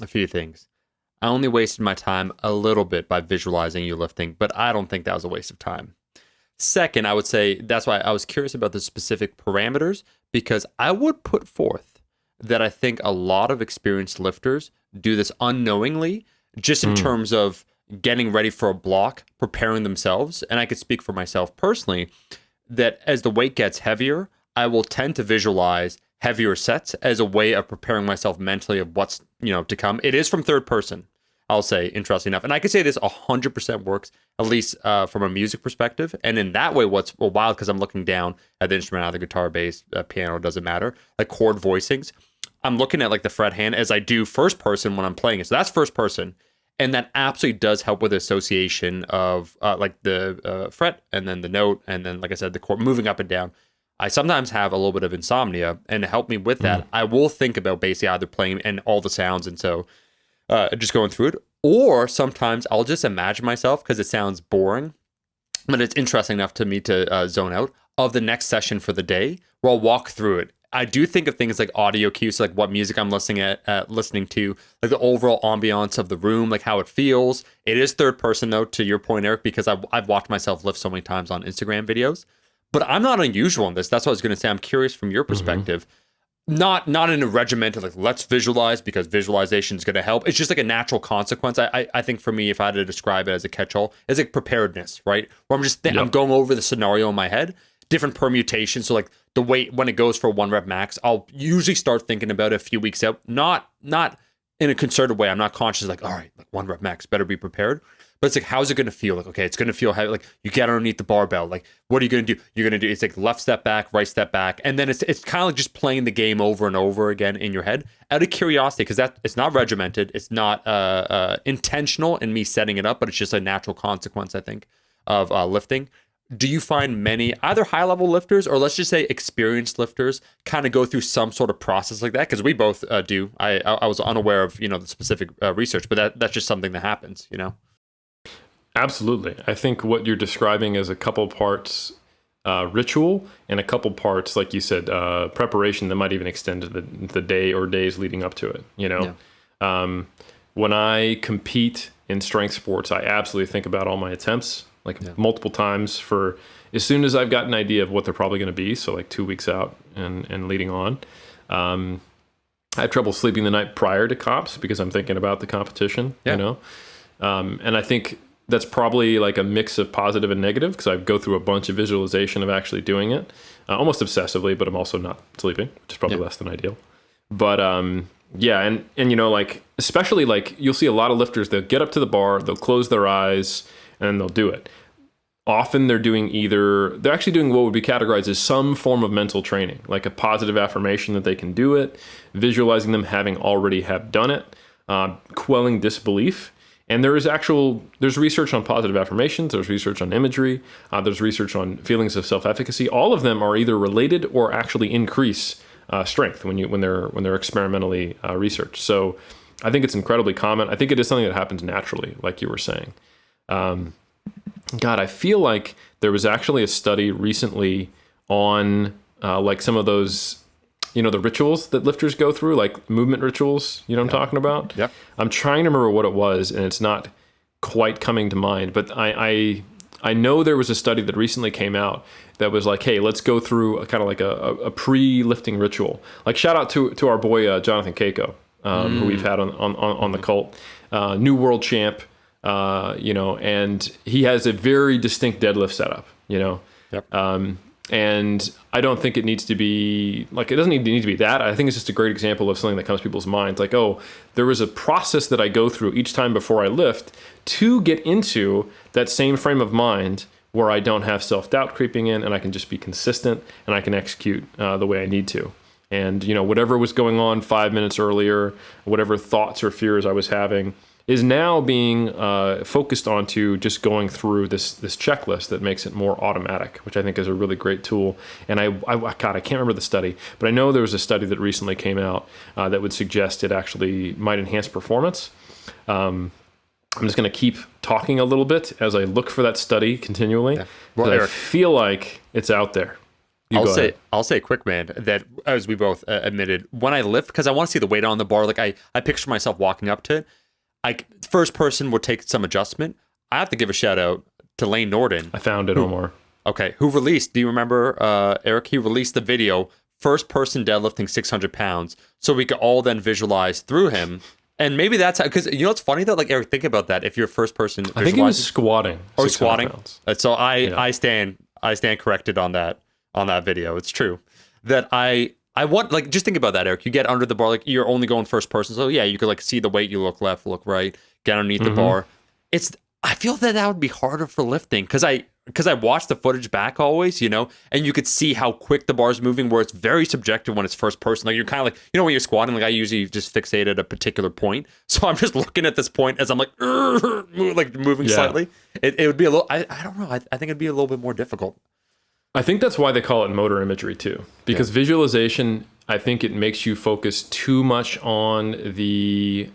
a few things. I only wasted my time a little bit by visualizing you lifting, but I don't think that was a waste of time. Second, I would say that's why I was curious about the specific parameters, because I would put forth that I think a lot of experienced lifters do this unknowingly, just in terms of getting ready for a block, preparing themselves. And I could speak for myself personally, that as the weight gets heavier, I will tend to visualize heavier sets as a way of preparing myself mentally of what's to come. It is from third person, I'll say, interesting enough. And I could say this 100% works, at least from a music perspective. And in that way, what's wild, because I'm looking down at the instrument, either guitar, bass, piano, doesn't matter, like chord voicings. I'm looking at like the fret hand as I do first person when I'm playing it. So that's first person. And that absolutely does help with the association of like the fret, and then the note, and then, like I said, the chord moving up and down. I sometimes have a little bit of insomnia, and to help me with that, I will think about basically either playing and all the sounds, and so just going through it, or sometimes I'll just imagine myself, because it sounds boring, but it's interesting enough to me to zone out of the next session for the day, where I'll walk through it. I do think of things like audio cues, so like what music I'm listening to, like the overall ambiance of the room, like how it feels. It is third person though, to your point, Eric, because I've watched myself lift so many times on Instagram videos. But I'm not unusual in this. That's what I was going to say. I'm curious from your perspective. Not in a regimented, like, let's visualize because visualization is going to help. It's just like a natural consequence. I think for me, if I had to describe it as a catch-all, it's like preparedness, right? Where I'm just I'm going over the scenario in my head, different permutations. So like the way when it goes for 1 rep max, I'll usually start thinking about it a few weeks out. Not in a concerted way. I'm not conscious like, all right, like 1 rep max, better be prepared. But it's like, how's it going to feel? Like, okay, it's going to feel heavy. Like, you get underneath the barbell. Like, what are you going to do? You're going to do, it's like left step back, right step back. And then it's kind of like just playing the game over and over again in your head out of curiosity, because it's not regimented. It's not intentional in me setting it up, but it's just a natural consequence, I think, of lifting. Do you find many either high level lifters, or let's just say experienced lifters, kind of go through some sort of process like that? Because we both do. I was unaware of, the specific research, but that's just something that happens, Absolutely. I think what you're describing is a couple parts ritual and a couple parts, like you said, preparation that might even extend to the day or days leading up to it. Yeah. When I compete in strength sports, I absolutely think about all my attempts, multiple times for as soon as I've got an idea of what they're probably going to be. So like 2 weeks out and leading on. I have trouble sleeping the night prior to comps because I'm thinking about the competition, and I think that's probably like a mix of positive and negative, because I go through a bunch of visualization of actually doing it, almost obsessively, but I'm also not sleeping, which is probably less than ideal. But and like, especially like you'll see a lot of lifters, they'll get up to the bar, they'll close their eyes, and they'll do it. Often they're actually doing what would be categorized as some form of mental training, like a positive affirmation that they can do it, visualizing them having already have done it, quelling disbelief. And there's research on positive affirmations, there's research on imagery, there's research on feelings of self-efficacy. All of them are either related or actually increase strength when they're experimentally researched. So I think it's incredibly common. I think it is something that happens naturally, like you were saying. I feel like there was actually a study recently on like some of those, the rituals that lifters go through, like movement rituals, what I'm talking about? Yep. I'm trying to remember what it was, and it's not quite coming to mind, but I know there was a study that recently came out that was like, hey, let's go through kind of like a pre-lifting ritual. Like, shout out to our boy, Jonathan Keiko, who we've had on the cult, new world champ, and he has a very distinct deadlift setup, Yep. And I don't think it needs to be like, it doesn't need to be that. I think it's just a great example of something that comes to people's minds. Like, oh, there is a process that I go through each time before I lift to get into that same frame of mind where I don't have self-doubt creeping in, and I can just be consistent and I can execute the way I need to. And, whatever was going on 5 minutes earlier, whatever thoughts or fears I was having, is now being focused onto just going through this checklist that makes it more automatic, which I think is a really great tool. And I can't remember the study, but I know there was a study that recently came out that would suggest it actually might enhance performance. I'm just going to keep talking a little bit as I look for that study continually. Yeah. Well, Eric, I feel like it's out there. I'll say quick, man, that as we both admitted, when I lift, because I want to see the weight on the bar, like I picture myself walking up to it. First person would take some adjustment. I have to give a shout out to Lane Norton. I found it, Omar. Okay. Who released, do you remember, Eric? He released the video, first person deadlifting 600 pounds. So we could all then visualize through him. And maybe that's how, because what's funny though? Like, Eric, think about that. If you're first person, I think he was squatting. Or squatting. Pounds. So I stand corrected on that video. It's true that I want, like, just think about that, Eric. You get under the bar, like, you're only going first person. So yeah, you could like see the weight, you look left, look right, get underneath the bar. I feel that would be harder for lifting because I watch the footage back always, and you could see how quick the bar's moving, where it's very subjective when it's first person. Like, you're kind of like, when you're squatting, like, I usually just fixate at a particular point. So I'm just looking at this point as I'm like, moving slightly. It would be a little, I don't know. I think it'd be a little bit more difficult. I think that's why they call it motor imagery too, because visualization, I think it makes you focus too much on the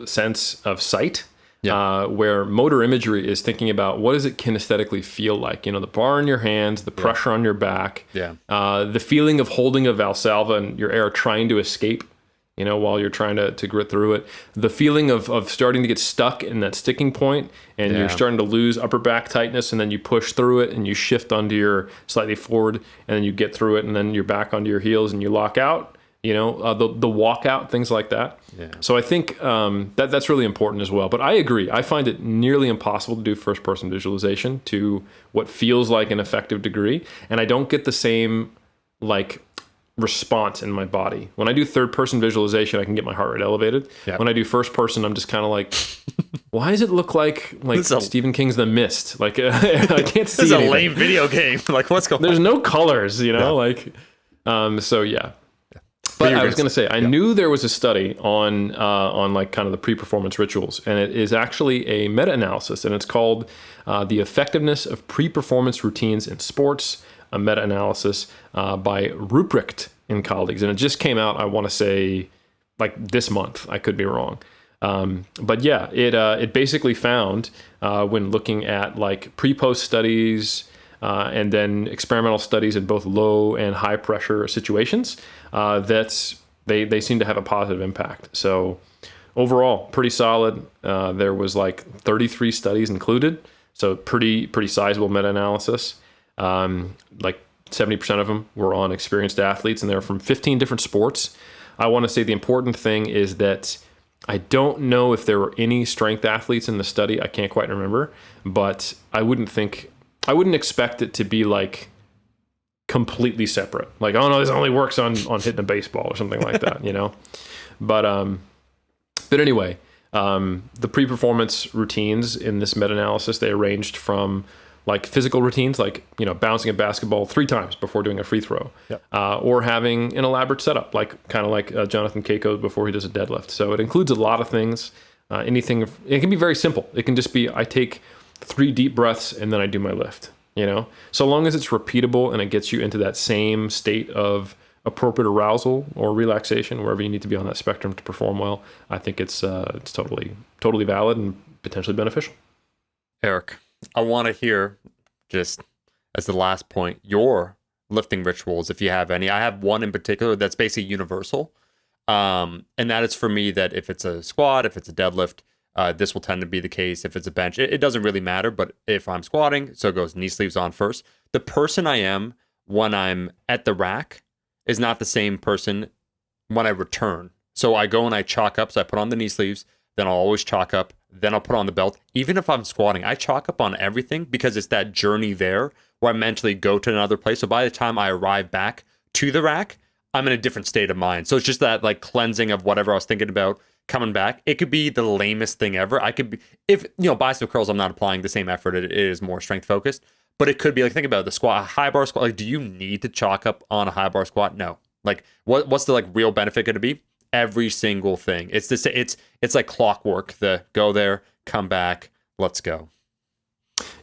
sense of sight. Where motor imagery is thinking about what does it kinesthetically feel like? The bar in your hands, the pressure on your back, the feeling of holding a Valsalva and your air trying to escape, while you're trying to grit through it. The feeling of starting to get stuck in that sticking point and you're starting to lose upper back tightness, and then you push through it and you shift onto your slightly forward, and then you get through it, and then you're back onto your heels and you lock out. The walkout, things like that. So I think that's really important as well. But I agree. I find it nearly impossible to do first-person visualization to what feels like an effective degree, and I don't get the same response in my body. When I do third-person visualization, I can get my heart rate elevated. When I do first-person, I'm just kind of like, why does it look like Stephen King's The Mist? I can't see. This is a lame video game. What's going on? There's no colors. So yeah. But I was going to say, I knew there was a study on kind of the pre-performance rituals, and it is actually a meta-analysis, and it's called The Effectiveness of Pre-Performance Routines in Sports, a meta-analysis by Ruprecht and colleagues. And it just came out, I want to say, this month. I could be wrong. But yeah, it basically found when looking at pre-post studies, and then experimental studies in both low and high pressure situations, that they seem to have a positive impact. So overall, pretty solid. There was 33 studies included, so pretty sizable meta-analysis. 70% of them were on experienced athletes, and they're from 15 different sports. I want to say the important thing is that I don't know if there were any strength athletes in the study. I can't quite remember, but I wouldn't expect it to be completely separate. Oh no, this only works on hitting a baseball or something like that, But anyway, the pre-performance routines in this meta-analysis, they arranged from physical routines, bouncing a basketball 3 times before doing a free throw, or having an elaborate setup, kind of like Jonathan Keiko before he does a deadlift. So it includes a lot of things. It can be very simple. It can just be, I take 3 deep breaths and then I do my lift, so long as it's repeatable and it gets you into that same state of appropriate arousal or relaxation, wherever you need to be on that spectrum to perform well. I think it's totally valid and potentially beneficial. Eric, I want to hear, just as the last point, your lifting rituals, if you have any. I have one in particular that's basically universal. And that is for me that if it's a squat, if it's a deadlift, this will tend to be the case. If it's a bench, it doesn't really matter. But if I'm squatting, so it goes knee sleeves on first. The person I am when I'm at the rack is not the same person when I return. So I go and I chalk up. So I put on the knee sleeves, then I'll always chalk up. Then I'll put on the belt. Even if I'm squatting, I chalk up on everything because it's that journey there where I mentally go to another place. So by the time I arrive back to the rack, I'm in a different state of mind. So it's just that cleansing of whatever I was thinking about coming back. It could be the lamest thing ever. I could be, if, bicep curls, I'm not applying the same effort. It is more strength focused, but it could be think about the squat, a high bar squat. Do you need to chalk up on a high bar squat? No. What's the real benefit going to be? Every single thing. It's like clockwork. The go there, come back, let's go.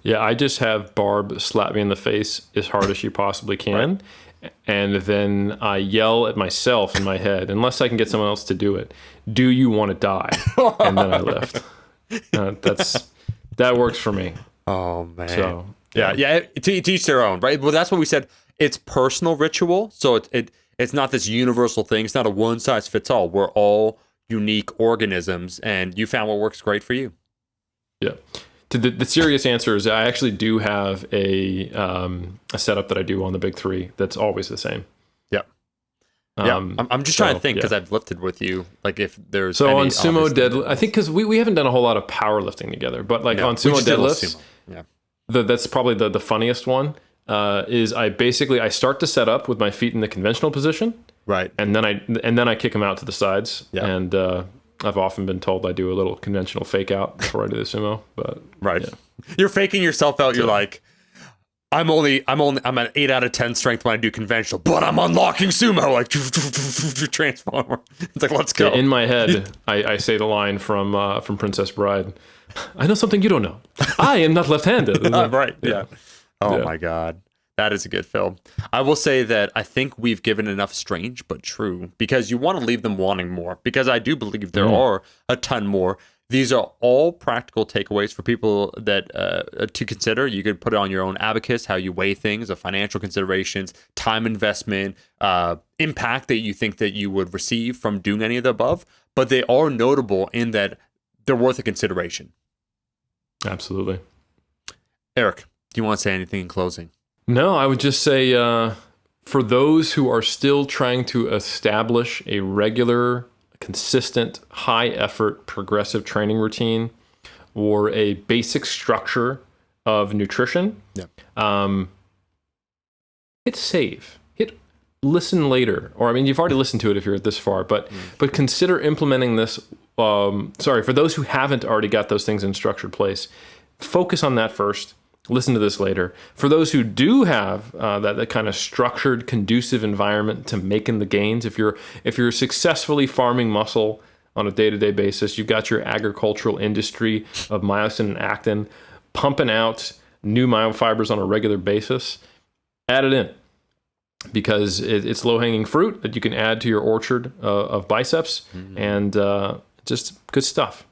Yeah, I just have Barb slap me in the face as hard as she possibly can. Right. And then I yell at myself in my head, unless I can get someone else to do it, do you want to die? And then I lift. That works for me. Oh, man. So, yeah. To each their own, right? Well, that's what we said. It's personal ritual. So it's not this universal thing. It's not a one size fits all. We're all unique organisms, and you found what works great for you. Yeah. The serious answer is I actually do have a setup that I do on the big 3 that's always the same. Yeah. I'm just trying to think because I've lifted with you. If there's on sumo deadlift, I think because we haven't done a whole lot of powerlifting together, but on sumo deadlifts, that's probably the funniest one. Is I start to set up with my feet in the conventional position, right, and then I kick them out to the sides, and I've often been told I do a little conventional fake out before I do the sumo, but right, you're faking yourself out. You're like, I'm an 8 out of 10 strength when I do conventional, but I'm unlocking sumo, transformer. It's let's go. In my head, I say the line from Princess Bride. I know something you don't know. I am not left-handed. Right. Yeah. Oh Yeah. my God. That is a good film. I will say that I think we've given enough strange but true because you want to leave them wanting more because I do believe there are a ton more. These are all practical takeaways for people that to consider. You could put it on your own abacus, how you weigh things, the financial considerations, time investment, impact that you think that you would receive from doing any of the above. But they are notable in that they're worth a consideration. Absolutely. Eric, do you want to say anything in closing? No, I would just say for those who are still trying to establish a regular, consistent, high effort, progressive training routine or a basic structure of nutrition, hit save. Hit listen later. Or, I mean, you've already listened to it if you're this far, but consider implementing this. For those who haven't already got those things in structured place, focus on that first. Listen to this later. For those who do have that kind of structured, conducive environment to making the gains, if you're successfully farming muscle on a day-to-day basis, you've got your agricultural industry of myosin and actin pumping out new myofibers on a regular basis, add it in because it's low-hanging fruit that you can add to your orchard of biceps and just good stuff,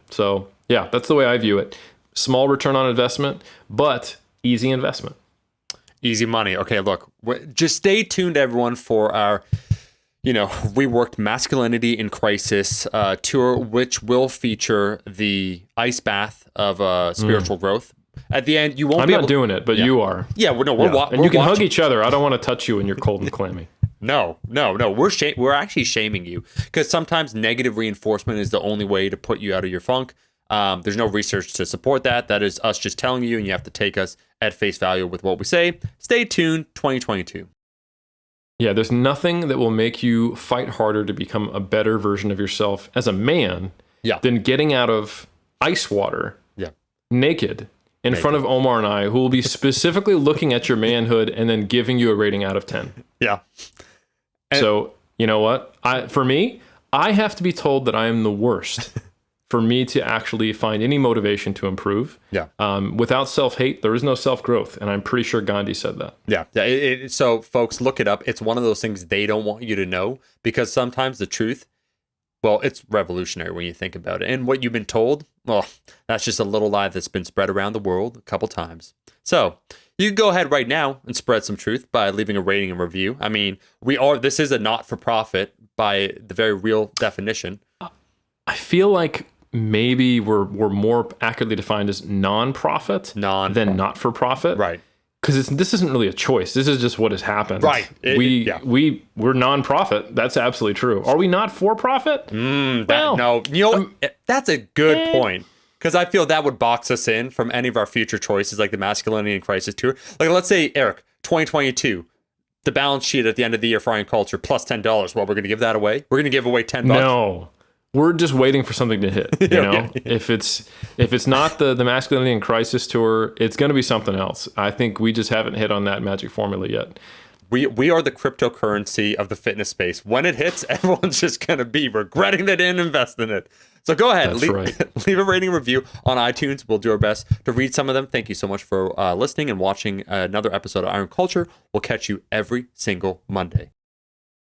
So yeah, that's the way I view it. Small return on investment, but easy investment. Easy money. Okay, look, just stay tuned, everyone, for our, we worked Masculinity in Crisis tour, which will feature the ice bath of spiritual growth. At the end, you won't be I'm not doing it, but you are. Yeah, we're and you can hug each other. I don't want to touch you when you're cold and clammy. No. We're actually shaming you because sometimes negative reinforcement is the only way to put you out of your funk. There's no research to support that. That is us just telling you, and you have to take us at face value with what we say. Stay tuned, 2022. Yeah, there's nothing that will make you fight harder to become a better version of yourself as a man than getting out of ice water naked in front of Omar and I, who will be specifically looking at your manhood and then giving you a rating out of 10. Yeah. So, you know what? For me, I have to be told that I am the worst for me to actually find any motivation to improve. Yeah. Without self-hate, there is no self-growth. And I'm pretty sure Gandhi said that. Yeah. So, folks, look it up. It's one of those things they don't want you to know because sometimes the truth, well, it's revolutionary when you think about it. And what you've been told, well, that's just a little lie that's been spread around the world a couple times. So you can go ahead right now and spread some truth by leaving a rating and review. I mean, this is a not-for-profit by the very real definition. I feel like maybe we're more accurately defined as non-profit than not-for-profit. Right. Because this isn't really a choice. This is just what has happened. Right. We're non-profit. That's absolutely true. Are we not for-profit? No. That's a good point. Because I feel that would box us in from any of our future choices, like the Masculinity in Crisis tour. Like, let's say, Eric, 2022, the balance sheet at the end of the year for Iron Culture plus $10. Well, we're going to give that away. We're going to give away $10. No. We're just waiting for something to hit, If it's not the Masculinity in Crisis tour, it's going to be something else. I think we just haven't hit on that magic formula yet. We are the cryptocurrency of the fitness space. When it hits, everyone's just going to be regretting they didn't invest in it. So go ahead, leave a rating review on iTunes. We'll do our best to read some of them. Thank you so much for listening and watching another episode of Iron Culture. We'll catch you every single Monday.